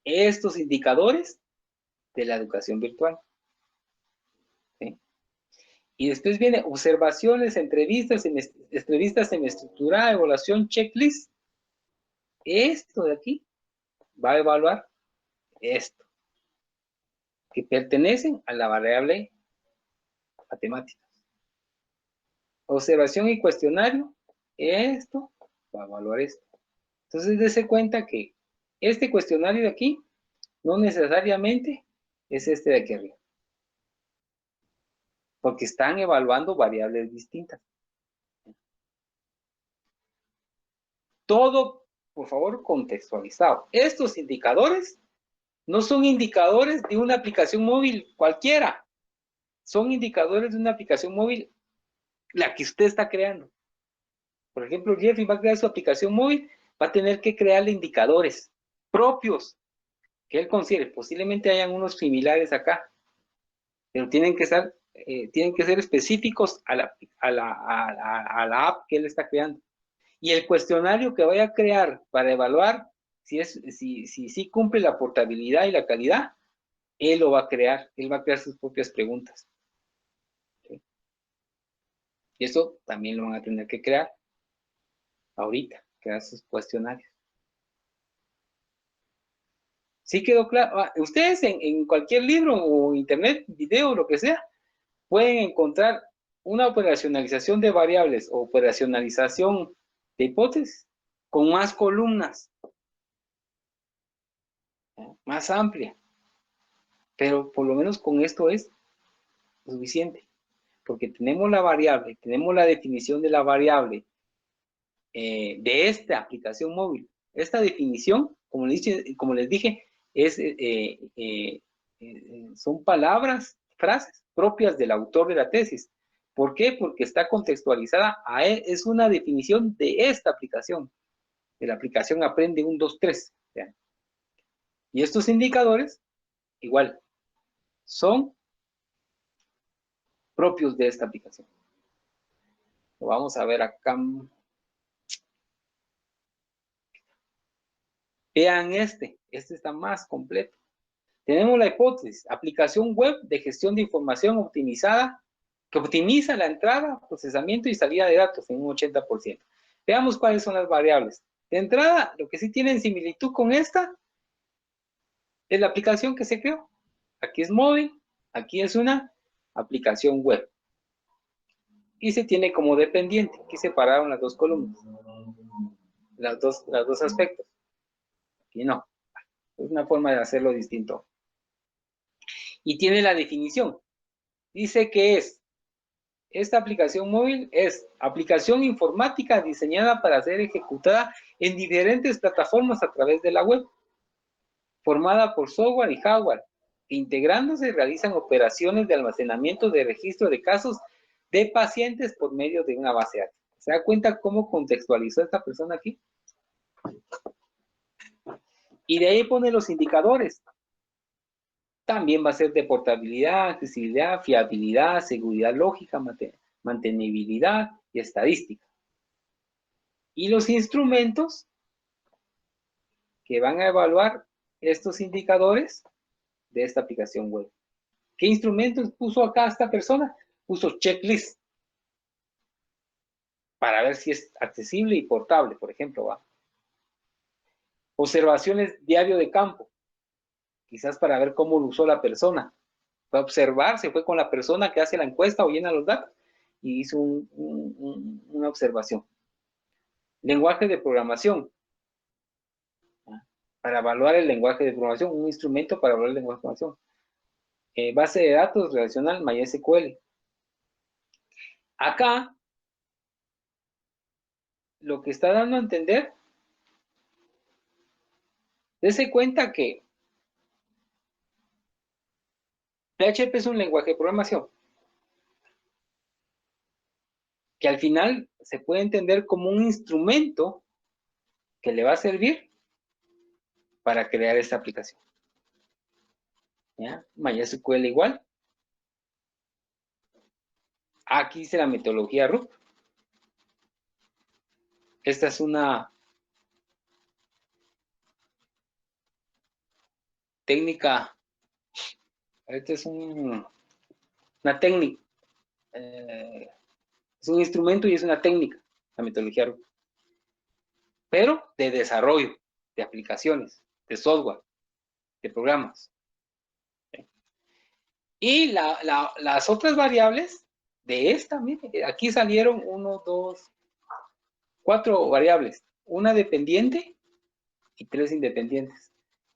estos indicadores de la educación virtual. ¿Sí? Y después viene observaciones, entrevistas semiestructurada, evaluación, checklist. Esto de aquí va a evaluar esto, que pertenecen a la variable matemática. Observación y cuestionario, esto va a evaluar esto. Entonces, dése cuenta que este cuestionario de aquí no necesariamente es este de aquí arriba, porque están evaluando variables distintas. Todo, por favor, contextualizado. Estos indicadores no son indicadores de una aplicación móvil cualquiera, son indicadores de una aplicación móvil la que usted está creando. Por ejemplo, Jeffrey va a crear su aplicación móvil, va a tener que crearle indicadores propios que él considere. Posiblemente hayan unos similares acá, pero tienen que ser específicos a la app que él está creando. Y el cuestionario que vaya a crear para evaluar si cumple la portabilidad y la calidad, él lo va a crear, él va a crear sus propias preguntas. ¿Sí? Y eso también lo van a tener que crear ahorita, crear sus cuestionarios. ¿Sí quedó claro? Ustedes en cualquier libro o internet, video, lo que sea, pueden encontrar una operacionalización de variables o operacionalización de hipótesis con más columnas, más amplia. Pero por lo menos con esto es suficiente, porque tenemos la variable, tenemos la definición de la variable de esta aplicación móvil. Esta definición, como les dije, son palabras, frases propias del autor de la tesis. ¿Por qué? Porque está contextualizada, es una definición de esta aplicación, de la aplicación Aprende 1, 2, 3. ¿Ya? Y estos indicadores, igual, son propios de esta aplicación. Lo vamos a ver acá. Vean este está más completo. Tenemos la hipótesis, aplicación web de gestión de información optimizada, que optimiza la entrada, procesamiento y salida de datos en un 80%. Veamos cuáles son las variables. De entrada, lo que sí tienen similitud con esta es la aplicación que se creó. Aquí es móvil, aquí es una aplicación web. Y se tiene como dependiente. Aquí separaron las dos columnas. Los dos aspectos. Aquí no. Es una forma de hacerlo distinto. Y tiene la definición. Dice que esta aplicación móvil es aplicación informática diseñada para ser ejecutada en diferentes plataformas a través de la web, formada por software y hardware, que integrándose realizan operaciones de almacenamiento de registro de casos de pacientes por medio de una base de datos. ¿Se da cuenta cómo contextualizó esta persona aquí? Y de ahí pone los indicadores. También va a ser de portabilidad, accesibilidad, fiabilidad, seguridad lógica, mantenibilidad y estadística. Y los instrumentos que van a evaluar estos indicadores de esta aplicación web. ¿Qué instrumentos puso acá esta persona? Puso checklist para ver si es accesible y portable, por ejemplo. ¿va? Observaciones diario de campo, quizás para ver cómo lo usó la persona. Fue a observar, se fue con la persona que hace la encuesta o llena los datos y hizo una observación. Lenguaje de programación. Para evaluar el lenguaje de programación, un instrumento para evaluar el lenguaje de programación. Base de datos relacional MySQL. Acá, lo que está dando a entender, dése cuenta que PHP es un lenguaje de programación que al final se puede entender como un instrumento que le va a servir para crear esta aplicación. ¿Ya? MySQL igual. Aquí dice la metodología RUP. Esta es una técnica, esta es una técnica, es un instrumento y es una técnica, la metodología RUP, pero de desarrollo, de aplicaciones, de software, de programas. Y las otras variables de esta, mire, aquí salieron 1, 2, 4 variables, una dependiente y 3 independientes.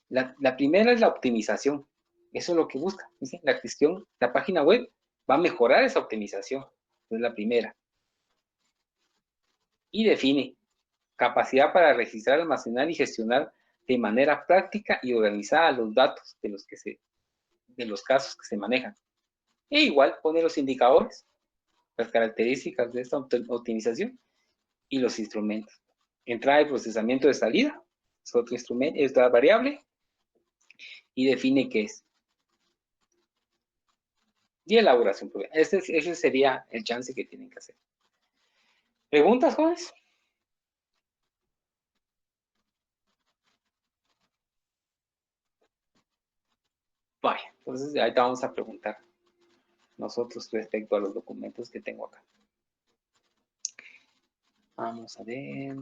La primera es la optimización, eso es lo que busca, ¿sí? La gestión, la página web va a mejorar esa optimización, es la primera. Y define capacidad para registrar, almacenar y gestionar de manera práctica y organizada los datos de los casos que se manejan. E igual pone los indicadores, las características de esta optimización y los instrumentos. Entrada y procesamiento de salida, es otro instrumento, es otra variable, y define qué es. Y elaboración. Ese sería el chance que tienen que hacer. ¿Preguntas, jóvenes? Vaya, entonces ahorita vamos a preguntar nosotros respecto a los documentos que tengo acá. Vamos a ver.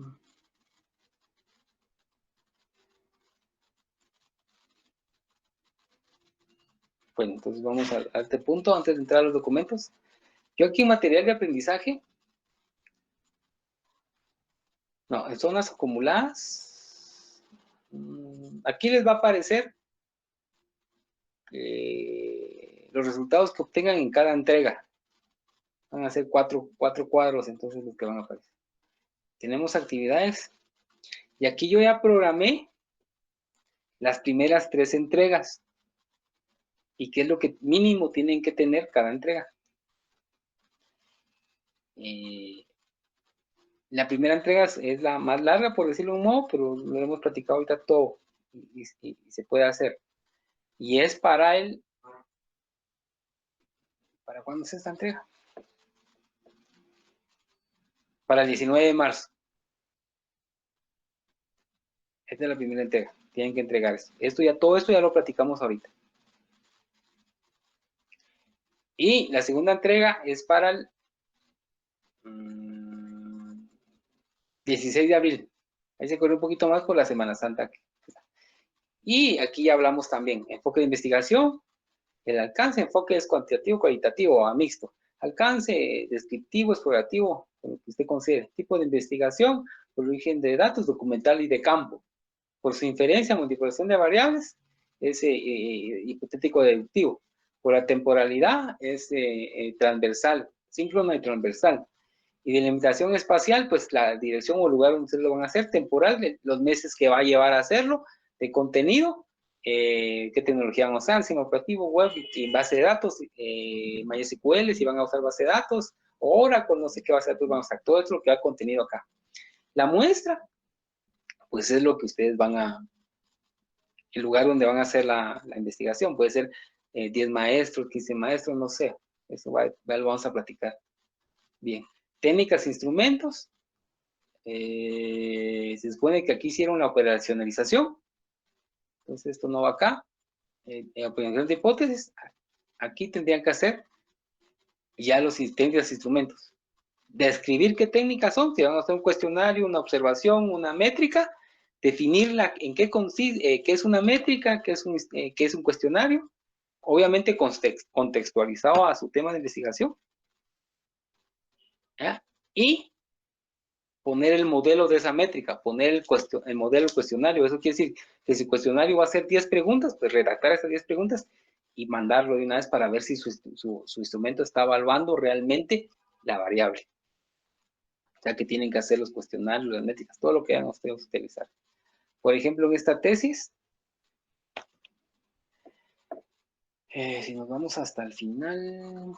Bueno, entonces vamos a este punto antes de entrar a los documentos. Yo aquí en material de aprendizaje, no, en zonas acumuladas, aquí les va a aparecer los resultados que obtengan en cada entrega. Van a ser cuatro cuadros, entonces los que van a aparecer. Tenemos actividades. Y aquí yo ya programé las primeras 3 entregas. ¿Y qué es lo que mínimo tienen que tener cada entrega? La primera entrega es la más larga, por decirlo de un modo, pero lo hemos platicado ahorita todo y se puede hacer. Y es ¿para cuándo es esta entrega? Para el 19 de marzo. Esta es la primera entrega. Tienen que entregar esto. Todo esto ya lo platicamos ahorita. Y la segunda entrega es para el 16 de abril. Ahí se corre un poquito más por la Semana Santa. Y aquí ya hablamos también. Enfoque de investigación. El alcance, enfoque es cuantitativo, cualitativo o mixto. Alcance, descriptivo, explorativo, lo que usted considere. Tipo de investigación, origen de datos, documental y de campo. Por su inferencia, multiplicación de variables, es hipotético deductivo. Por la temporalidad, es transversal, síncrono y transversal. Y de limitación espacial, pues la dirección o lugar donde ustedes lo van a hacer, temporal, los meses que va a llevar a hacerlo, de contenido, qué tecnología van a usar, sistema operativo, web, y base de datos, MySQL, si van a usar base de datos, Oracle, no sé qué base de datos van a usar, todo esto lo que va contenido acá. La muestra, pues es lo que ustedes van a, el lugar donde van a hacer la investigación, puede ser 10 maestros, 15 maestros, no sé, eso lo vamos a platicar. Bien, técnicas, instrumentos, se supone que aquí hicieron la operacionalización, entonces esto no va acá, operacionalización de hipótesis, aquí tendrían que hacer ya los técnicas, instrumentos, describir qué técnicas son, si van a hacer un cuestionario, una observación, una métrica, definirla en qué consiste, qué es una métrica, qué es un cuestionario, obviamente contextualizado a su tema de investigación, ¿ya? Y poner el modelo de esa métrica, poner el modelo del cuestionario. Eso quiere decir que si el cuestionario va a ser 10 preguntas, pues redactar esas 10 preguntas y mandarlo de una vez para ver si su instrumento está evaluando realmente la variable. O sea, que tienen que hacer los cuestionarios, las métricas, todo lo que vayan ustedes a utilizar. Por ejemplo, en esta tesis, si nos vamos hasta el final,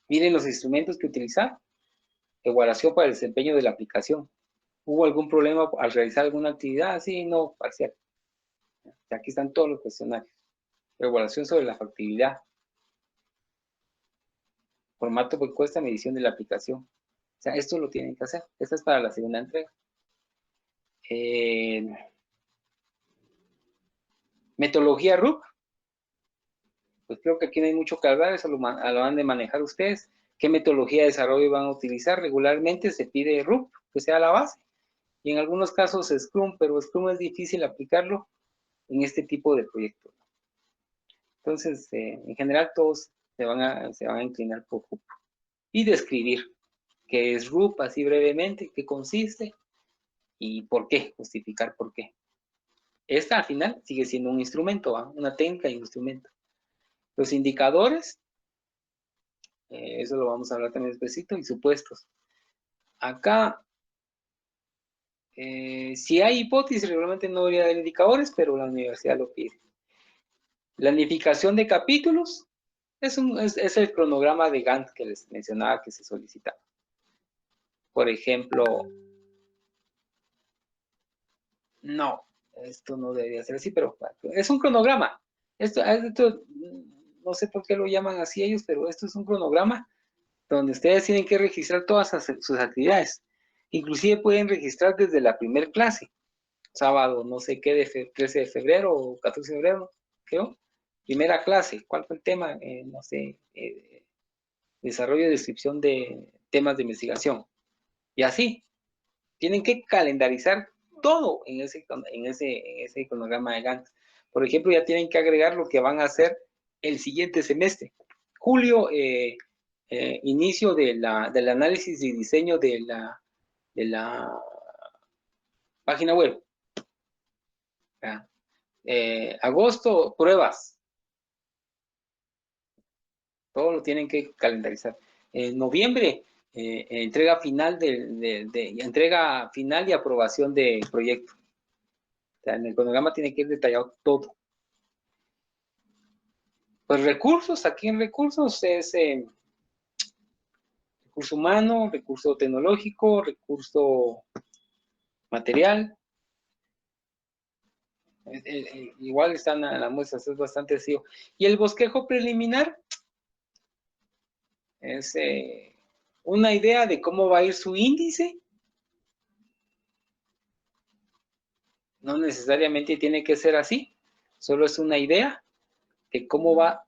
miren los instrumentos que utilizar. Evaluación para el desempeño de la aplicación. ¿Hubo algún problema al realizar alguna actividad? Sí, no, parcial. Aquí están todos los cuestionarios. Evaluación sobre la factibilidad. Formato de encuesta, medición de la aplicación. O sea, esto lo tienen que hacer. Esta es para la segunda entrega. Metodología RUP. Pues creo que aquí no hay mucho que hablar. Eso lo van de manejar ustedes. ¿Qué metodología de desarrollo van a utilizar? Regularmente se pide RUP, que sea la base. Y en algunos casos Scrum, pero Scrum es difícil aplicarlo en este tipo de proyectos. Entonces, en general, todos se van a inclinar por RUP. Y describir qué es RUP, así brevemente, qué consiste y por qué, justificar por qué. Esta, al final, sigue siendo un instrumento, ¿va? Una técnica y un instrumento. Los indicadores, eso lo vamos a hablar también despacito, y supuestos. Acá, si hay hipótesis, regularmente no debería haber indicadores, pero la universidad lo pide. La unificación de capítulos es el cronograma de Gantt que les mencionaba que se solicitaba. Por ejemplo, no, esto no debería ser así, pero es un cronograma. Esto, no sé por qué lo llaman así ellos, pero esto es un cronograma donde ustedes tienen que registrar todas sus actividades. Inclusive pueden registrar desde la primer clase, sábado, no sé qué, de 13 de febrero o 14 de febrero, creo. Primera clase, ¿cuál fue el tema? No sé, desarrollo y descripción de temas de investigación. Y así, tienen que calendarizar todo en ese cronograma de Gantt. Por ejemplo, ya tienen que agregar lo que van a hacer el siguiente semestre. Julio, inicio del análisis y diseño de la página web. Agosto, pruebas. Todo lo tienen que calendarizar. En noviembre, entrega final entrega final y aprobación de proyecto. O sea, en el cronograma tiene que ir detallado todo. Pues recursos, aquí en recursos es recurso humano, recurso tecnológico, recurso material. Igual están a la muestra, es bastante sencillo. Y el bosquejo preliminar es una idea de cómo va a ir su índice No necesariamente tiene que ser así, solo es una idea de cómo va a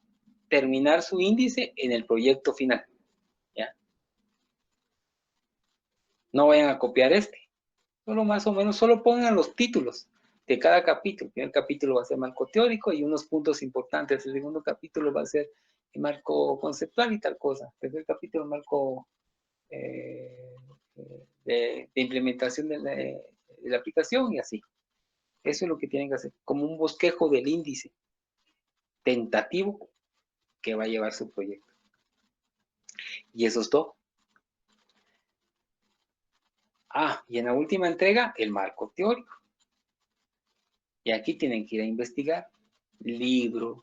terminar su índice en el proyecto final. ¿Ya? No vayan a copiar este, solo más o menos, solo pongan los títulos de cada capítulo. El primer capítulo va a ser marco teórico y unos puntos importantes. El segundo capítulo va a ser el marco conceptual y tal cosa. El tercer capítulo, marco eh, de implementación de la aplicación y así. Eso es lo que tienen que hacer, como un bosquejo del índice tentativo que va a llevar su proyecto. Y eso es todo. Ah, y en la última entrega, el marco teórico. Y aquí tienen que ir a investigar libros,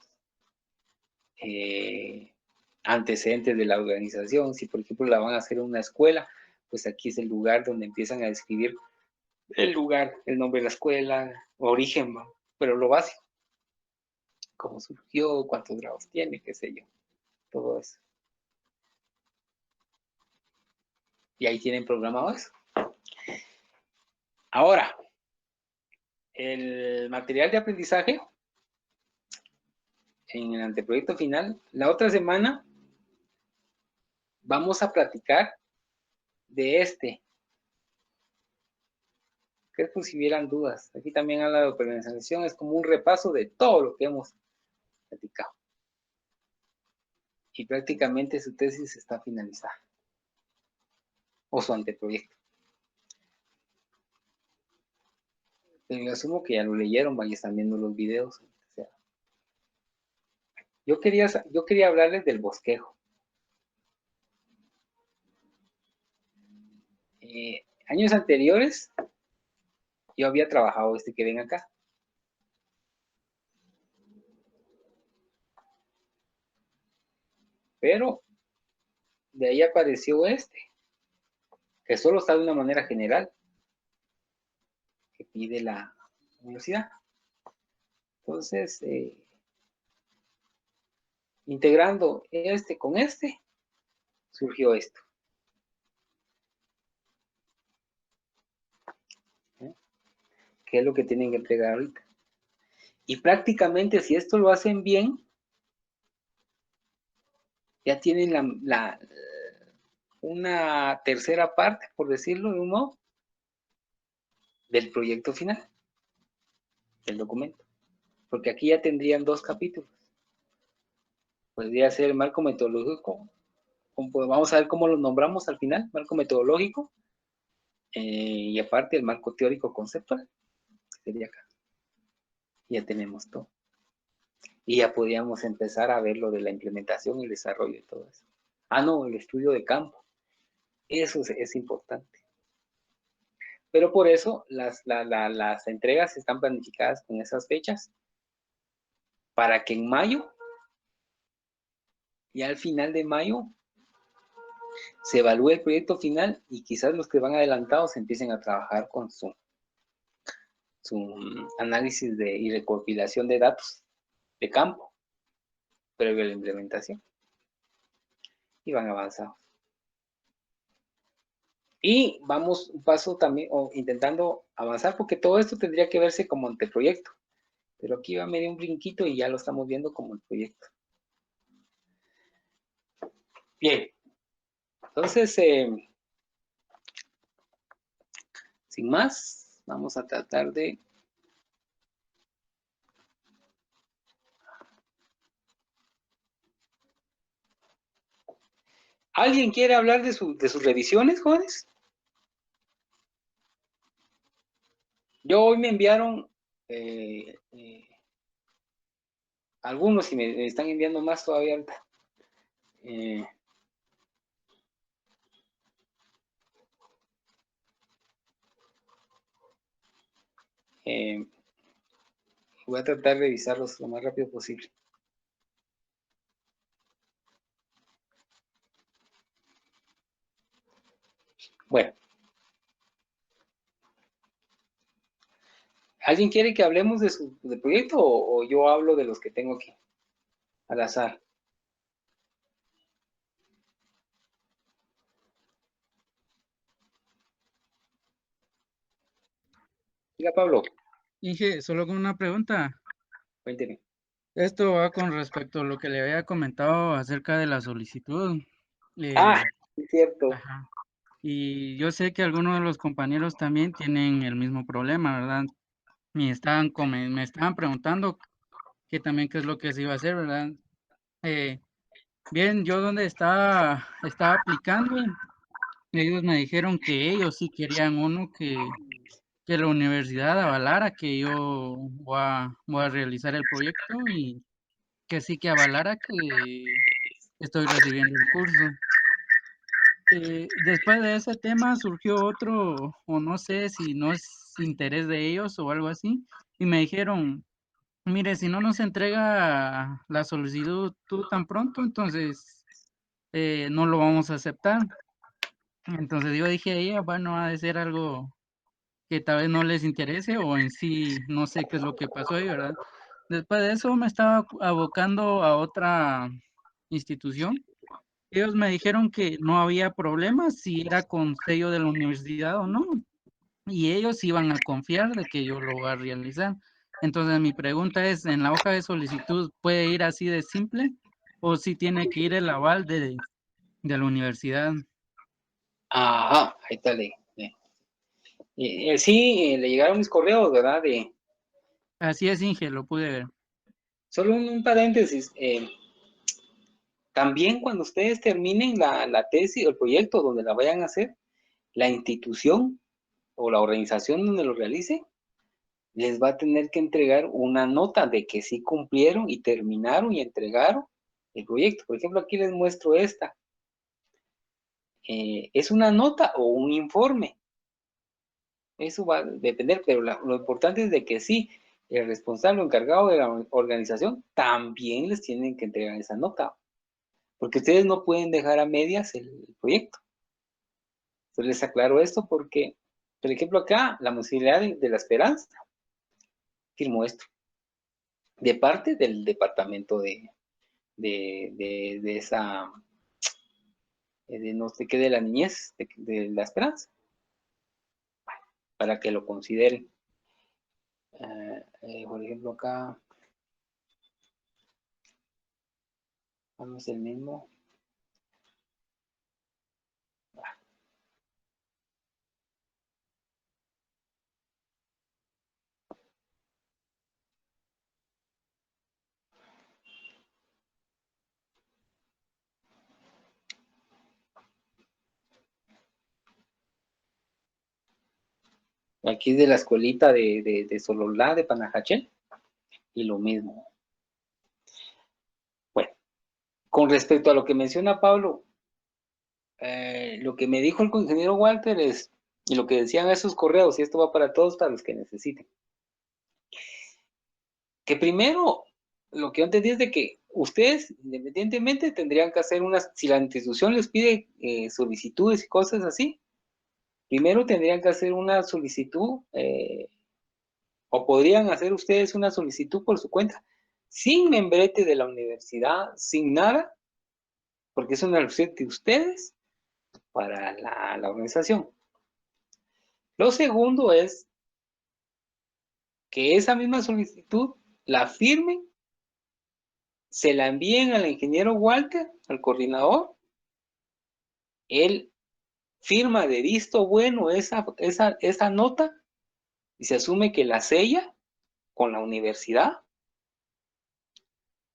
antecedentes de la organización. Si, por ejemplo, la van a hacer en una escuela, pues aquí es el lugar donde empiezan a describir el lugar, el nombre de la escuela, origen, pero lo básico, cómo surgió, cuántos grados tiene, qué sé yo, todo eso. Y ahí tienen programado eso. Ahora, el material de aprendizaje en el anteproyecto final, la otra semana vamos a platicar de este, que es por si hubieran dudas. Aquí también habla de organización, es como un repaso de todo lo que hemos platicado. Y prácticamente su tesis está finalizada, o su anteproyecto. Pero yo asumo que ya lo leyeron, ya están viendo los videos. O sea, yo quería hablarles del bosquejo. Años anteriores, yo había trabajado este que ven acá. Pero de ahí apareció este, que solo está de una manera general, que pide la universidad. Entonces, integrando este con este, surgió esto. ¿Eh? Que es lo que tienen que entregar ahorita. Y prácticamente si esto lo hacen bien, ya tienen una tercera parte, por decirlo de un modo, del proyecto final, del documento. Porque aquí ya tendrían 2 capítulos. Podría ser el marco metodológico. Vamos a ver cómo lo nombramos al final, marco metodológico, y aparte el marco teórico conceptual, que sería acá. Ya tenemos todo. Y ya podíamos empezar a ver lo de la implementación y el desarrollo y todo eso. Ah, no, el estudio de campo. Eso es importante. Pero por eso las entregas están planificadas con esas fechas para que en mayo, ya al final de mayo, se evalúe el proyecto final y quizás los que van adelantados empiecen a trabajar con su análisis y recopilación de datos de campo previo a la implementación. Y van avanzados. Y vamos un paso también, o intentando avanzar, porque todo esto tendría que verse como anteproyecto. Pero aquí va medio un brinquito y ya lo estamos viendo como el proyecto. Bien, entonces, sin más, vamos a tratar de... ¿Alguien quiere hablar de sus revisiones, jóvenes? Yo hoy me enviaron algunos y me están enviando más todavía ahorita. Eh, eh, voy a tratar de revisarlos lo más rápido posible. Bueno, ¿alguien quiere que hablemos de su proyecto o yo hablo de los que tengo aquí al azar? Diga, Pablo. Inge, solo con una pregunta. Cuénteme. Esto va con respecto a lo que le había comentado acerca de la solicitud. Ah, Eh, es cierto. ajá. Y yo sé que algunos de los compañeros también tienen el mismo problema, ¿verdad? Me estaban preguntando que también qué es lo que se iba a hacer, ¿verdad? Eh, bien, yo donde estaba aplicando, ellos me dijeron que ellos sí querían uno que la universidad avalara que yo voy a realizar el proyecto y que sí que avalara que estoy recibiendo el curso. Después de ese tema surgió otro, o no sé si no es interés de ellos o algo así, y me dijeron, mire, si no nos entrega la solicitud tú tan pronto, entonces no lo vamos a aceptar. Entonces yo dije a ella, bueno, ha de ser algo que tal vez no les interese o en sí no sé qué es lo que pasó ahí, ¿verdad? Después de eso me estaba abocando a otra institución. Ellos me dijeron que no había problema si era con sello de la universidad o no, y ellos iban a confiar de que yo lo voy a realizar. Entonces mi pregunta es, ¿en la hoja de solicitud puede ir así de simple o si tiene que ir el aval de la universidad? Ajá, ahí está. Sí, le llegaron mis correos, ¿verdad? Así es, Inge, lo pude ver. Solo un paréntesis. También cuando ustedes terminen la tesis o el proyecto donde la vayan a hacer, la institución o la organización donde lo realice les va a tener que entregar una nota de que sí cumplieron y terminaron y entregaron el proyecto. Por ejemplo, aquí les muestro esta. ¿Es una nota o un informe? Eso va a depender, pero lo importante es de que sí, el responsable o encargado de la organización también les tienen que entregar esa nota, porque ustedes no pueden dejar a medias el proyecto. Entonces les aclaro esto porque, por ejemplo, acá la Municipalidad de La Esperanza firmó esto, de parte del departamento de esa, de no sé qué, de la niñez, de La Esperanza, para que lo consideren. Por ejemplo, acá, vamos el mismo. Aquí es de la escuelita de Sololá, de Panajachel, y lo mismo. Bueno, con respecto a lo que menciona Pablo, lo que me dijo el ingeniero Walter es, y lo que decían esos correos, y esto va para todos, para los que necesiten, que primero, lo que yo entendí es de que ustedes, independientemente, tendrían que hacer unas, si la institución les pide solicitudes y cosas así, primero tendrían que hacer una solicitud, o podrían hacer ustedes una solicitud por su cuenta, sin membrete de la universidad, sin nada, porque es una opción de ustedes para la organización. Lo segundo es que esa misma solicitud la firmen, se la envíen al ingeniero Walter, al coordinador, él firma de visto bueno esa nota y se asume que la sella con la universidad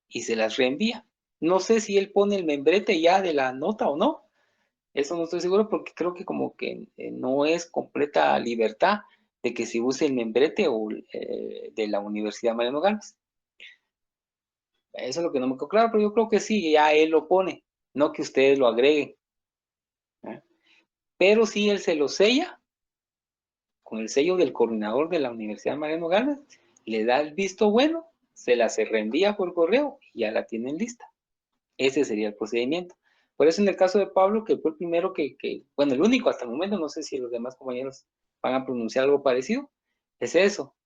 y se las reenvía. No sé si él pone el membrete ya de la nota o no, eso no estoy seguro porque creo que como que no es completa libertad de que se use el membrete o de la Universidad Mariano Gálvez. Eso es lo que no me quedó claro, pero yo creo que sí, ya él lo pone, no que ustedes lo agreguen. ¿Eh? Pero sí él se lo sella con el sello del coordinador de la Universidad Mariano Gálvez, le da el visto bueno, se la se reenvía por correo y ya la tienen lista. Ese sería el procedimiento. Por eso en el caso de Pablo, que fue el primero bueno, el único hasta el momento, no sé si los demás compañeros van a pronunciar algo parecido, es eso,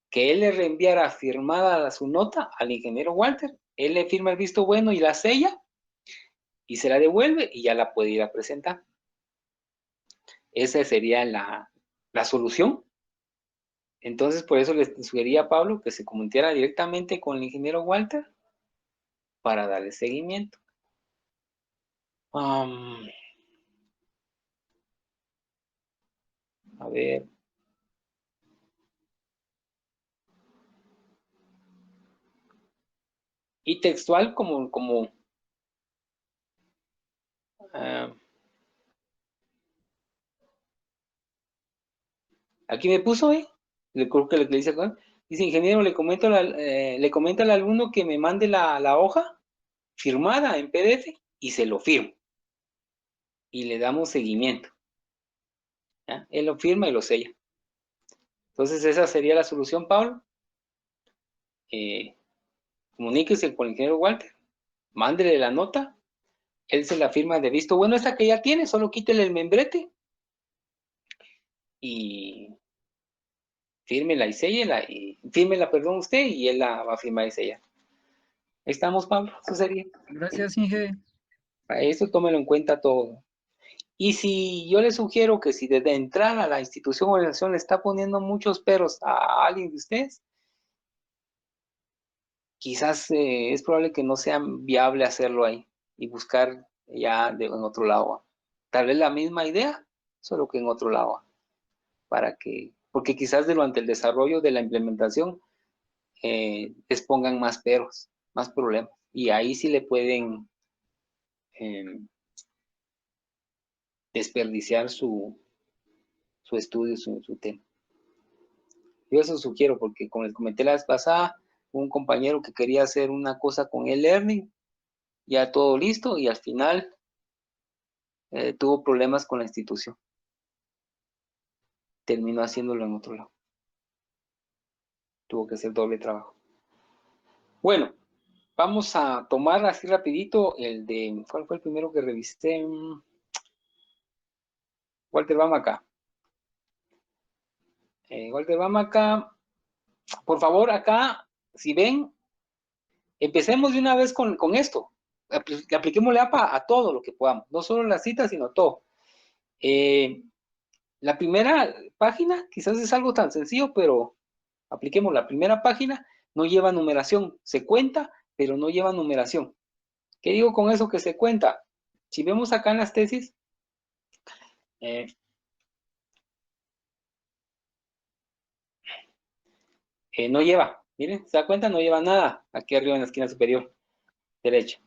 que él le reenviara firmada su nota al ingeniero Walter, él le firma el visto bueno y la sella, y se la devuelve y ya la puede ir a presentar. Esa sería la solución Entonces, por eso les sugería a Pablo que se comunicara directamente con el ingeniero Walter para darle seguimiento. A ver. Y textual aquí me puso, le creo que le dice acá. Dice, ingeniero, le comenta al alumno que me mande la hoja firmada en PDF y se lo firmo. Y le damos seguimiento. ¿Ya? Él lo firma y lo sella. Entonces, esa sería la solución, Pablo. Comuníquese con el ingeniero Walter, mándele la nota, él se la firma de visto bueno, esa que ya tiene, solo quítele el membrete y fírmela y sélla, y fírmela, perdón, usted, y él la va a firmar y sellar. Ahí estamos, Pablo, eso sería. Gracias, Inge. Para eso tómelo en cuenta todo. Y si yo le sugiero que si desde entrada la institución o organización le está poniendo muchos peros a alguien de ustedes, quizás es probable que no sea viable hacerlo ahí y buscar ya en otro lado. Tal vez la misma idea, solo que en otro lado. Porque quizás durante el desarrollo de la implementación les pongan más peros, más problemas. Y ahí sí le pueden desperdiciar su estudio, su tema. Yo eso sugiero, porque como les comenté la vez pasada, un compañero que quería hacer una cosa con el learning, ya todo listo, y al final tuvo problemas con la institución. Terminó haciéndolo en otro lado. Tuvo que hacer doble trabajo. Bueno, vamos a tomar así rapidito el de... ¿Cuál fue el primero que revisé? Walter Bamaca. Walter Bamaca, por favor, acá, si ven, empecemos de una vez con esto. Apliquémosle a todo lo que podamos, no solo las citas, sino todo. La primera página, quizás es algo tan sencillo, pero apliquemos la primera página, no lleva numeración, se cuenta, pero no lleva numeración. ¿Qué digo con eso que se cuenta? Si vemos acá en las tesis, no lleva, miren, ¿se da cuenta? No lleva nada aquí arriba en la esquina superior derecha.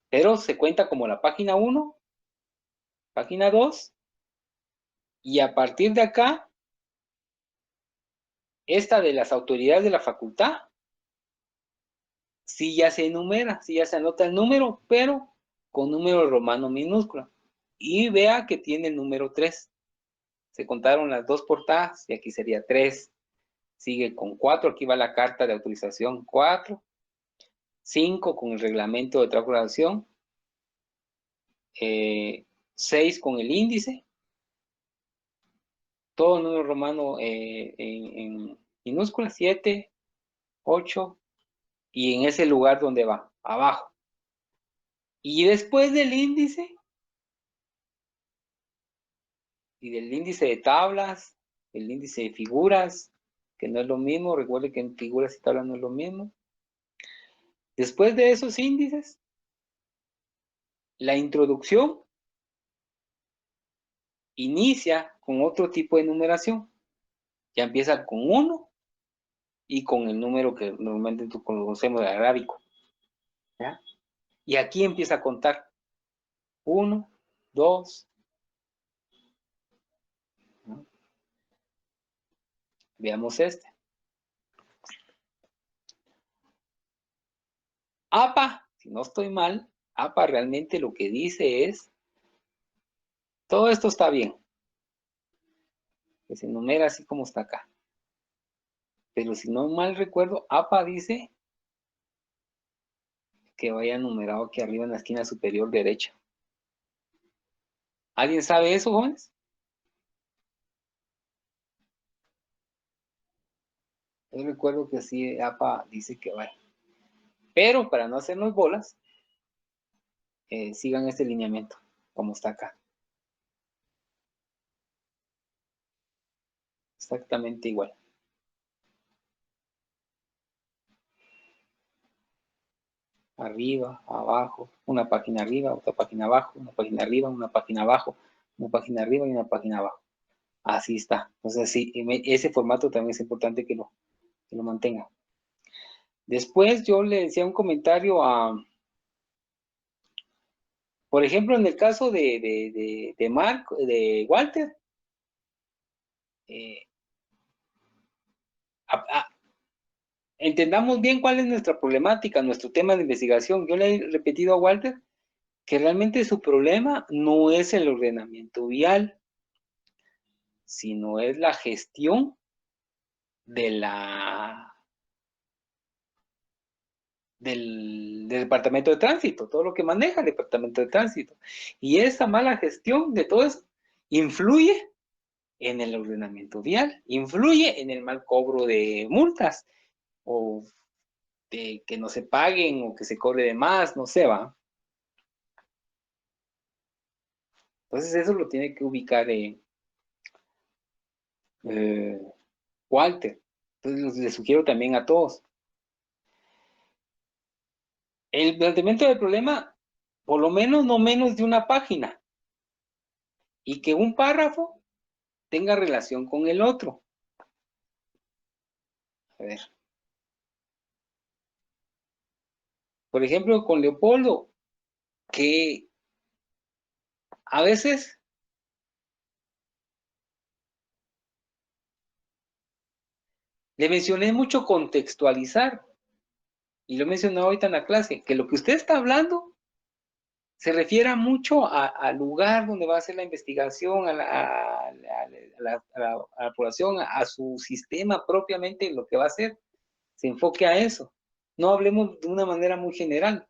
Pero se cuenta como la página 1, página 2, y a partir de acá, esta de las autoridades de la facultad, sí ya se enumera, sí ya se anota el número, pero con número romano minúscula. Y vea que tiene el número 3. Se contaron las dos portadas y aquí sería 3. Sigue con 4, aquí va la carta de autorización 4. 5 con el reglamento de trabajo de acción. 6 con el índice. Todo número romano en minúscula. 7, 8. Y en ese lugar donde va, abajo. Y después del índice, y del índice de tablas, el índice de figuras, que no es lo mismo, recuerde que en figuras y tablas no es lo mismo. Después de esos índices, la introducción inicia con otro tipo de numeración. Ya empieza con 1 y con el número que normalmente conocemos de arábico. ¿Ya? Y aquí empieza a contar 1, 2. ¿No? Veamos este. APA, si no estoy mal, APA realmente lo que dice es, todo esto está bien, que se enumera así como está acá. Pero si no mal recuerdo, APA dice que vaya numerado aquí arriba en la esquina superior derecha. ¿Alguien sabe eso, jóvenes? Yo recuerdo que sí, APA dice que vaya. Pero para no hacernos bolas, sigan este lineamiento, como está acá. Exactamente igual. arriba, abajo, una página arriba, otra página abajo, una página arriba, una página abajo, una página arriba y una página abajo. Así está. Entonces, sí, ese formato también es importante que lo mantenga. Después yo le decía un comentario a, por ejemplo, en el caso de Walter, entendamos bien cuál es nuestra problemática, nuestro tema de investigación. Yo le he repetido a Walter que realmente su problema no es el ordenamiento vial, sino es la gestión del departamento de tránsito, todo lo que maneja el departamento de tránsito. Y esa mala gestión de todo eso influye en el ordenamiento vial, influye en el mal cobro de multas o de que no se paguen o que se cobre de más, no sé, va. Entonces eso lo tiene que ubicar Walter. Entonces les sugiero también a todos. El planteamiento del problema, por lo menos no menos de una página. Y que un párrafo tenga relación con el otro. A ver. Por ejemplo, con Leopoldo, que a veces le mencioné mucho contextualizar. Y lo he mencionado ahorita en la clase, que lo que usted está hablando se refiere mucho al lugar donde va a hacer la investigación, a la población, a su sistema propiamente, lo que va a hacer, se enfoque a eso. No hablemos de una manera muy general,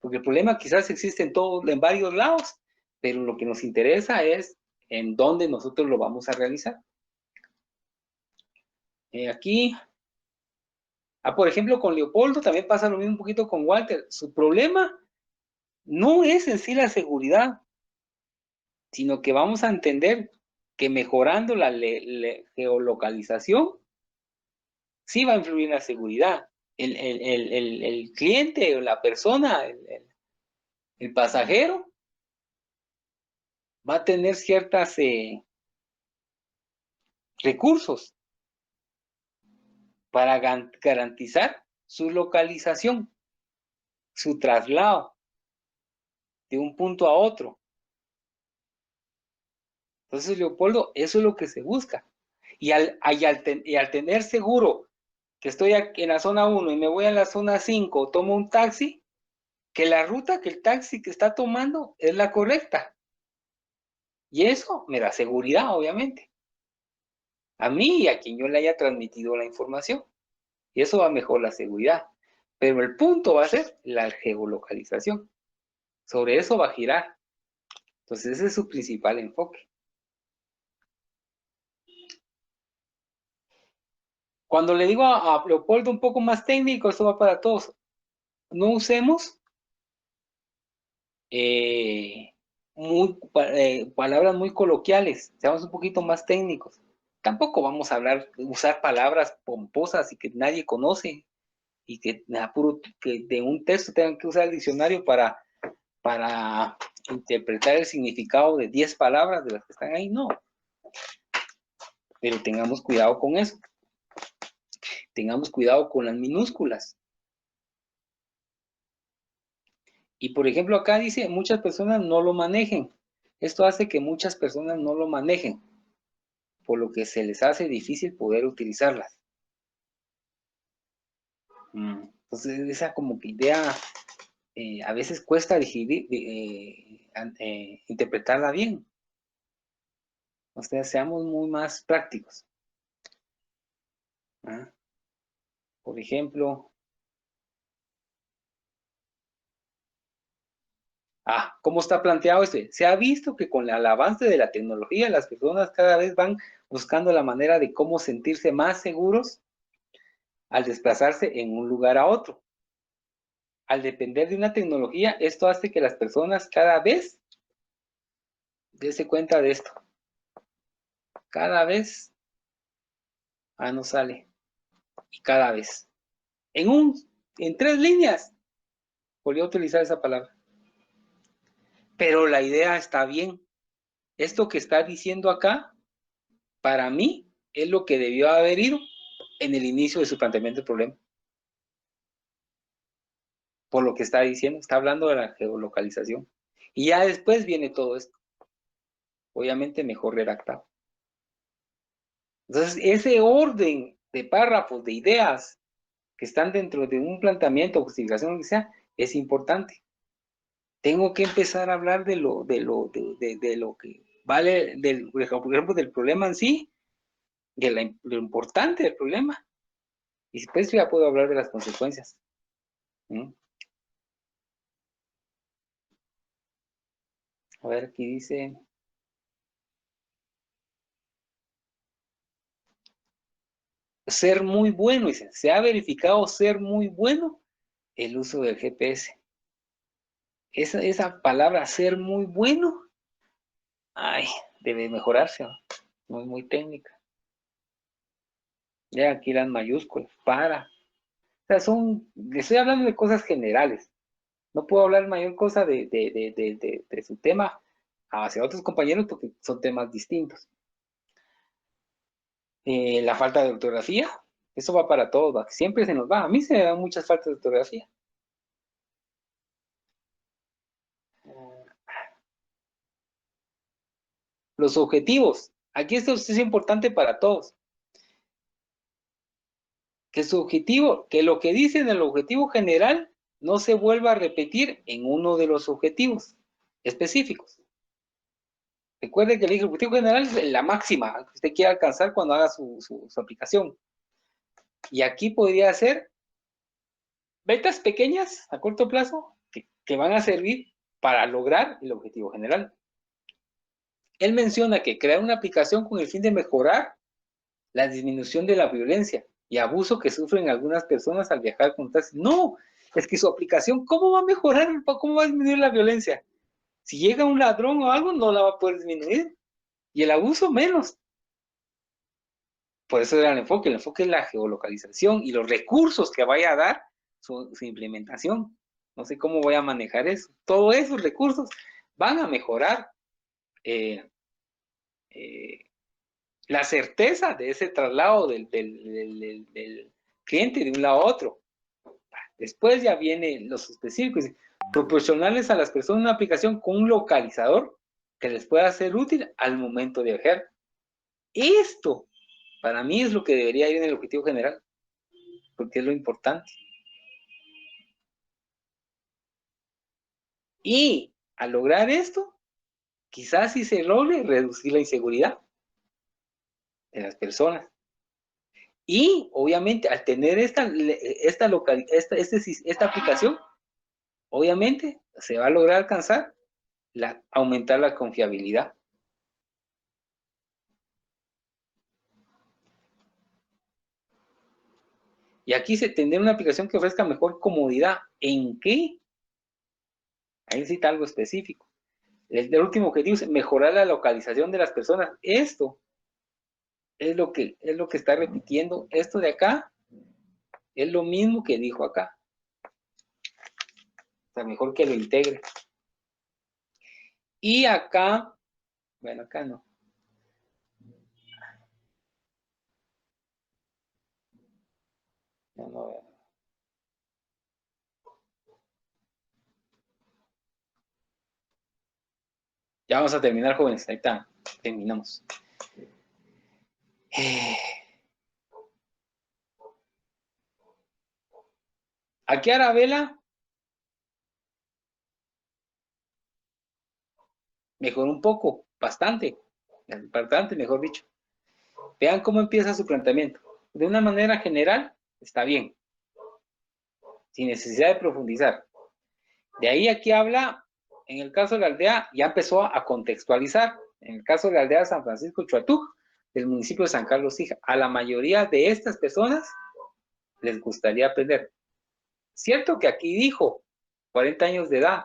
porque el problema quizás existe en varios lados, pero lo que nos interesa es en dónde nosotros lo vamos a realizar. Aquí, por ejemplo, con Leopoldo también pasa lo mismo un poquito con Walter. Su problema no es en sí la seguridad, sino que vamos a entender que mejorando la geolocalización, sí va a influir en la seguridad. El cliente o la persona, el pasajero, va a tener ciertos recursos para garantizar su localización, su traslado de un punto a otro. Entonces, Leopoldo, eso es lo que se busca. Y al tener seguro que estoy en la zona 1 y me voy a la zona 5, tomo un taxi, que la ruta que el taxi que está tomando es la correcta. Y eso me da seguridad, obviamente. A mí y a quien yo le haya transmitido la información. Y eso va a mejorar la seguridad. Pero el punto va a ser la geolocalización. Sobre eso va a girar. Entonces ese es su principal enfoque. Cuando le digo a Leopoldo un poco más técnico, esto va para todos. No usemos palabras muy coloquiales, seamos un poquito más técnicos. Tampoco vamos a usar palabras pomposas y que nadie conoce y que de un texto tengan que usar el diccionario para interpretar el significado de 10 palabras de las que están ahí, no. Pero tengamos cuidado con eso. Tengamos cuidado con las minúsculas. Y por ejemplo acá dice, muchas personas no lo manejen. Esto hace que muchas personas no lo manejen, por lo que se les hace difícil poder utilizarlas. Entonces esa como que idea a veces cuesta interpretarla bien. O sea, seamos muy más prácticos. ¿Ah? Por ejemplo, ¿cómo está planteado este? Se ha visto que con el avance de la tecnología, las personas cada vez van buscando la manera de cómo sentirse más seguros al desplazarse en un lugar a otro. Al depender de una tecnología, esto hace que las personas cada vez dense cuenta de esto. Cada vez, no sale. Y cada vez. En 3 líneas. volvió a utilizar esa palabra. Pero la idea está bien. Esto que está diciendo acá, para mí, es lo que debió haber ido en el inicio de su planteamiento del problema. Por lo que está diciendo, está hablando de la geolocalización. Y ya después viene todo esto. Obviamente mejor redactado. Entonces, ese orden de párrafos, de ideas que están dentro de un planteamiento, justificación, lo que sea, es importante. Tengo que empezar a hablar de lo que vale, por ejemplo, del problema en sí, de lo importante del problema. Y después ya puedo hablar de las consecuencias. ¿Mm? A ver, aquí dice... Ser muy bueno, dice, se ha verificado ser muy bueno el uso del GPS. Esa palabra ser muy bueno, ay, debe mejorarse, ¿no? Muy, muy técnica. Ya aquí las mayúsculas, para. O sea, estoy hablando de cosas generales. No puedo hablar mayor cosa de su tema hacia otros compañeros porque son temas distintos. La falta de ortografía, eso va para todos, ¿va? Siempre se nos va. A mí se me dan muchas faltas de ortografía. Los objetivos. Aquí esto es importante para todos. Que su objetivo, que lo que dice en el objetivo general no se vuelva a repetir en uno de los objetivos específicos. Recuerde que el objetivo general es la máxima que usted quiere alcanzar cuando haga su aplicación. Y aquí podría ser metas pequeñas a corto plazo que van a servir para lograr el objetivo general. Él menciona que crear una aplicación con el fin de mejorar la disminución de la violencia y abuso que sufren algunas personas al viajar con taxi. No, es que su aplicación, ¿cómo va a mejorar? ¿Cómo va a disminuir la violencia? Si llega un ladrón o algo, no la va a poder disminuir. Y el abuso menos. Por eso era el enfoque es la geolocalización y los recursos que vaya a dar su implementación. No sé cómo voy a manejar eso. Todos esos recursos van a mejorar la certeza de ese traslado del cliente de un lado a otro. Después ya vienen los específicos, proporcionarles a las personas una aplicación con un localizador que les pueda ser útil al momento de viajar. Esto, para mí, es lo que debería ir en el objetivo general, porque es lo importante. Y al lograr esto, quizás si se logre reducir la inseguridad de las personas. Y obviamente al tener esta aplicación, obviamente se va a lograr alcanzar aumentar la confiabilidad. Y aquí se tendrá una aplicación que ofrezca mejor comodidad. ¿En qué? Ahí necesita algo específico. El último objetivo es mejorar la localización de las personas. Esto es lo que está repitiendo. Esto de acá es lo mismo que dijo acá. O sea, mejor que lo integre. Y acá, bueno, acá no. No veo. Ya vamos a terminar, jóvenes. Ahí está. Terminamos. Aquí Arabella mejoró un poco, bastante, mejor dicho. Vean cómo empieza su planteamiento. De una manera general, está bien, sin necesidad de profundizar. De ahí aquí habla, en el caso de la aldea, ya empezó a contextualizar. En el caso de la aldea de San Francisco Chuatuj, del municipio de San Carlos Hija, a la mayoría de estas personas les gustaría aprender. Cierto que aquí dijo 40 años de edad,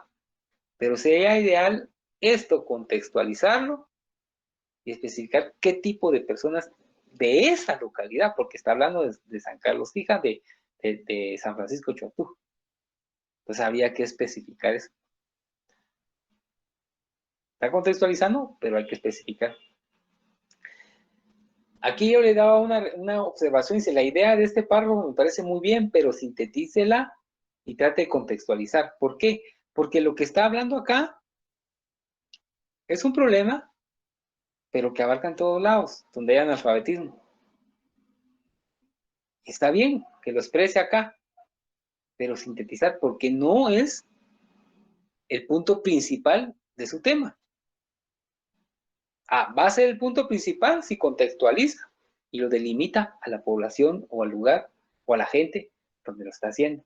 pero sería ideal esto, contextualizarlo y especificar qué tipo de personas de esa localidad, porque está hablando de San Carlos Hija, de San Francisco Chuatuj. Pues había que especificar eso. Está contextualizando, pero hay que especificar. Aquí yo le daba una observación, dice, la idea de este párrafo me parece muy bien, pero sintetícela y trate de contextualizar. ¿Por qué? Porque lo que está hablando acá es un problema, pero que abarca en todos lados, donde hay analfabetismo. Está bien que lo exprese acá, pero sintetizar, porque no es el punto principal de su tema. Va a ser el punto principal si contextualiza y lo delimita a la población o al lugar o a la gente donde lo está haciendo.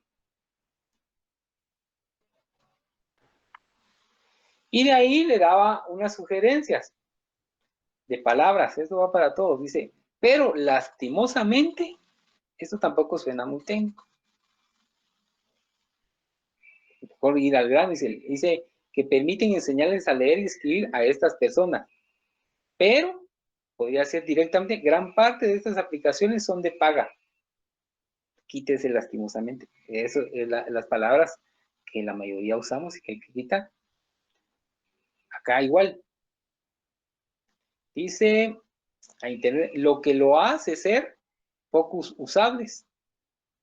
Y de ahí le daba unas sugerencias de palabras, eso va para todos, dice, pero lastimosamente, esto tampoco suena muy técnico. Mejor ir al grano, dice que permiten enseñarles a leer y escribir a estas personas, pero podría ser directamente, gran parte de estas aplicaciones son de paga. Quítese lastimosamente. Eso es las palabras que la mayoría usamos y que hay que quitar. Acá igual. Dice a Internet, lo que lo hace ser poco usables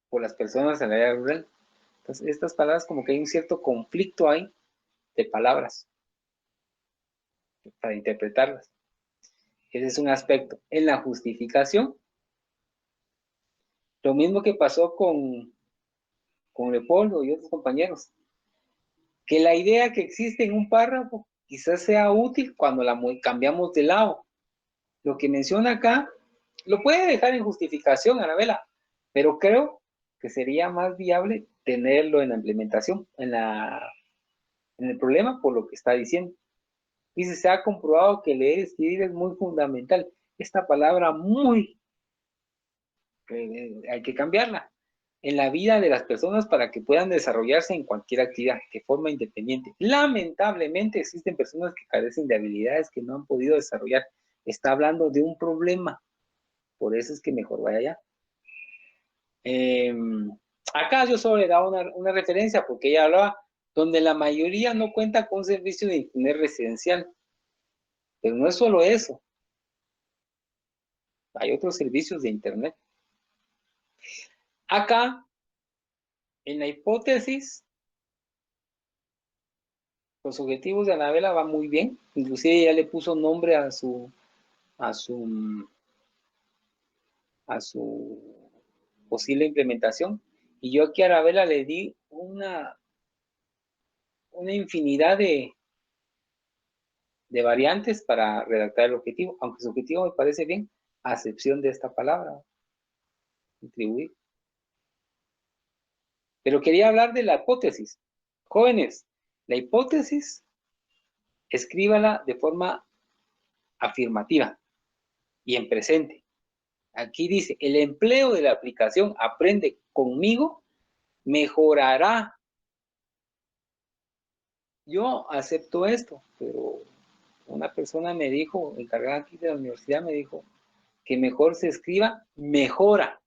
por las personas en la área rural. Entonces, estas palabras como que hay un cierto conflicto ahí de palabras para interpretarlas. Ese es un aspecto. En la justificación, lo mismo que pasó con Leopoldo y otros compañeros, que la idea que existe en un párrafo quizás sea útil cuando la cambiamos de lado. Lo que menciona acá, lo puede dejar en justificación, Anabela, pero creo que sería más viable tenerlo en la implementación, en el problema por lo que está diciendo. Dice, se ha comprobado que leer y escribir es muy fundamental. Esta palabra muy, hay que cambiarla, en la vida de las personas para que puedan desarrollarse en cualquier actividad de forma independiente. Lamentablemente existen personas que carecen de habilidades que no han podido desarrollar. Está hablando de un problema, por eso es que mejor vaya allá. Acá yo solo le daba una referencia porque ella hablaba donde la mayoría no cuenta con servicio de internet residencial. Pero no es solo eso. Hay otros servicios de internet. Acá, en la hipótesis, los objetivos de Anabela van muy bien. Inclusive ya le puso nombre a su posible implementación. Y yo aquí a Anabela le di una infinidad de variantes para redactar el objetivo, aunque su objetivo me parece bien, a excepción de esta palabra, contribuir. Pero quería hablar de la hipótesis. Jóvenes, la hipótesis, escríbala de forma afirmativa y en presente. Aquí dice, el empleo de la aplicación Aprende Conmigo mejorará. Yo acepto esto, pero una persona me dijo, encargada aquí de la universidad, me dijo que mejor se escriba mejora.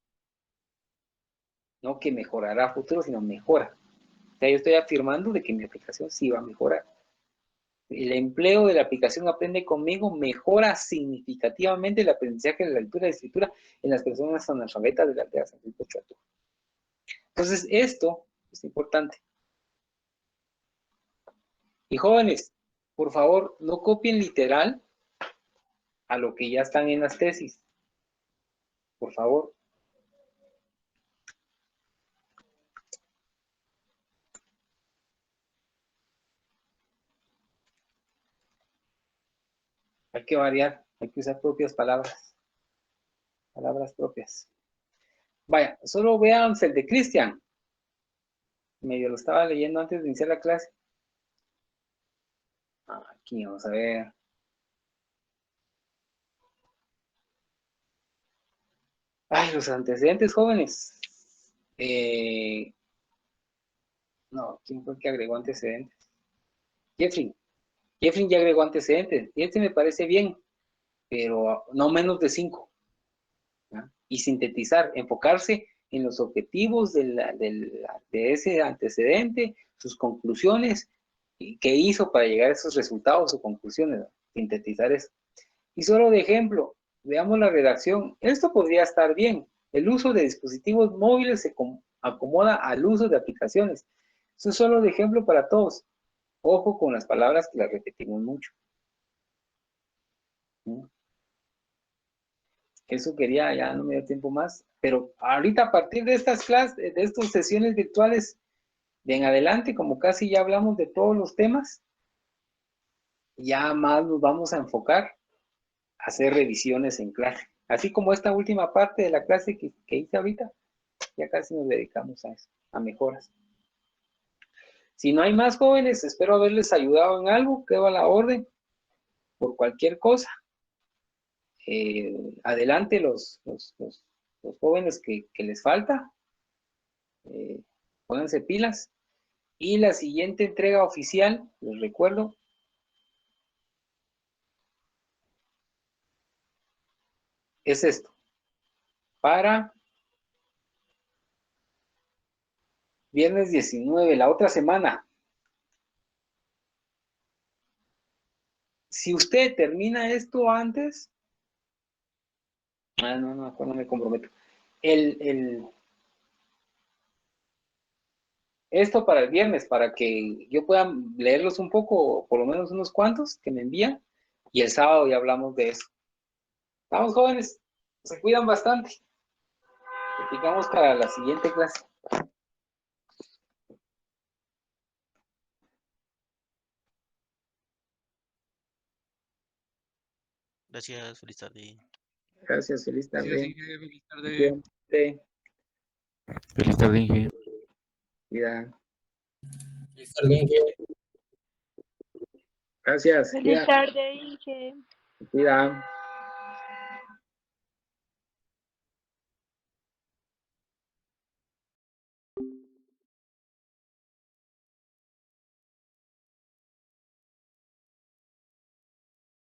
No que mejorará a futuro, sino mejora. O sea, yo estoy afirmando de que mi aplicación sí va a mejorar. El empleo de la aplicación Aprende Conmigo mejora significativamente el aprendizaje de la lectura y escritura en las personas analfabetas de la aldea San Luis Pochuato. Entonces, esto es importante. Y jóvenes, por favor, no copien literal a lo que ya están en las tesis. Por favor. Hay que variar, hay que usar propias palabras. Palabras propias. Vaya, solo vean el de Cristian. Medio lo estaba leyendo antes de iniciar la clase. Aquí vamos a ver. Ay, los antecedentes jóvenes. No, ¿quién fue el que agregó antecedentes? Jeffrey. Jeffrey ya agregó antecedentes. Y este me parece bien, pero no menos de 5. ¿Ya? Y sintetizar, enfocarse en los objetivos de ese antecedente, sus conclusiones, y qué hizo para llegar a esos resultados o conclusiones, ¿no? Sintetizar eso. Y solo de ejemplo, veamos la redacción. Esto podría estar bien. El uso de dispositivos móviles se acomoda al uso de aplicaciones. Eso es solo de ejemplo para todos. Ojo con las palabras que las repetimos mucho. ¿Mm? Eso quería, ya no me dio tiempo más. Pero ahorita a partir de estas clases, de estas sesiones virtuales, de en adelante, como casi ya hablamos de todos los temas, ya más nos vamos a enfocar a hacer revisiones en clase. Así como esta última parte de la clase que hice ahorita, ya casi nos dedicamos a eso, a mejoras. Si no hay más jóvenes, espero haberles ayudado en algo, quedo a la orden por cualquier cosa. Adelante los jóvenes que les falta, pónganse pilas. Y la siguiente entrega oficial, les recuerdo, es esto, para viernes 19, la otra semana. Si usted termina esto antes, no me comprometo. Esto para el viernes, para que yo pueda leerlos un poco, por lo menos unos cuantos que me envían, y el sábado ya hablamos de eso. Vamos, jóvenes, se cuidan bastante. Practicamos para la siguiente clase. Gracias, feliz tarde. Gracias, feliz tarde. Inge, feliz tarde. Cuídate. Feliz tarde, Inge. Cuida. Feliz tarde, Inge. Gracias. Feliz tarde, Inge. Cuida.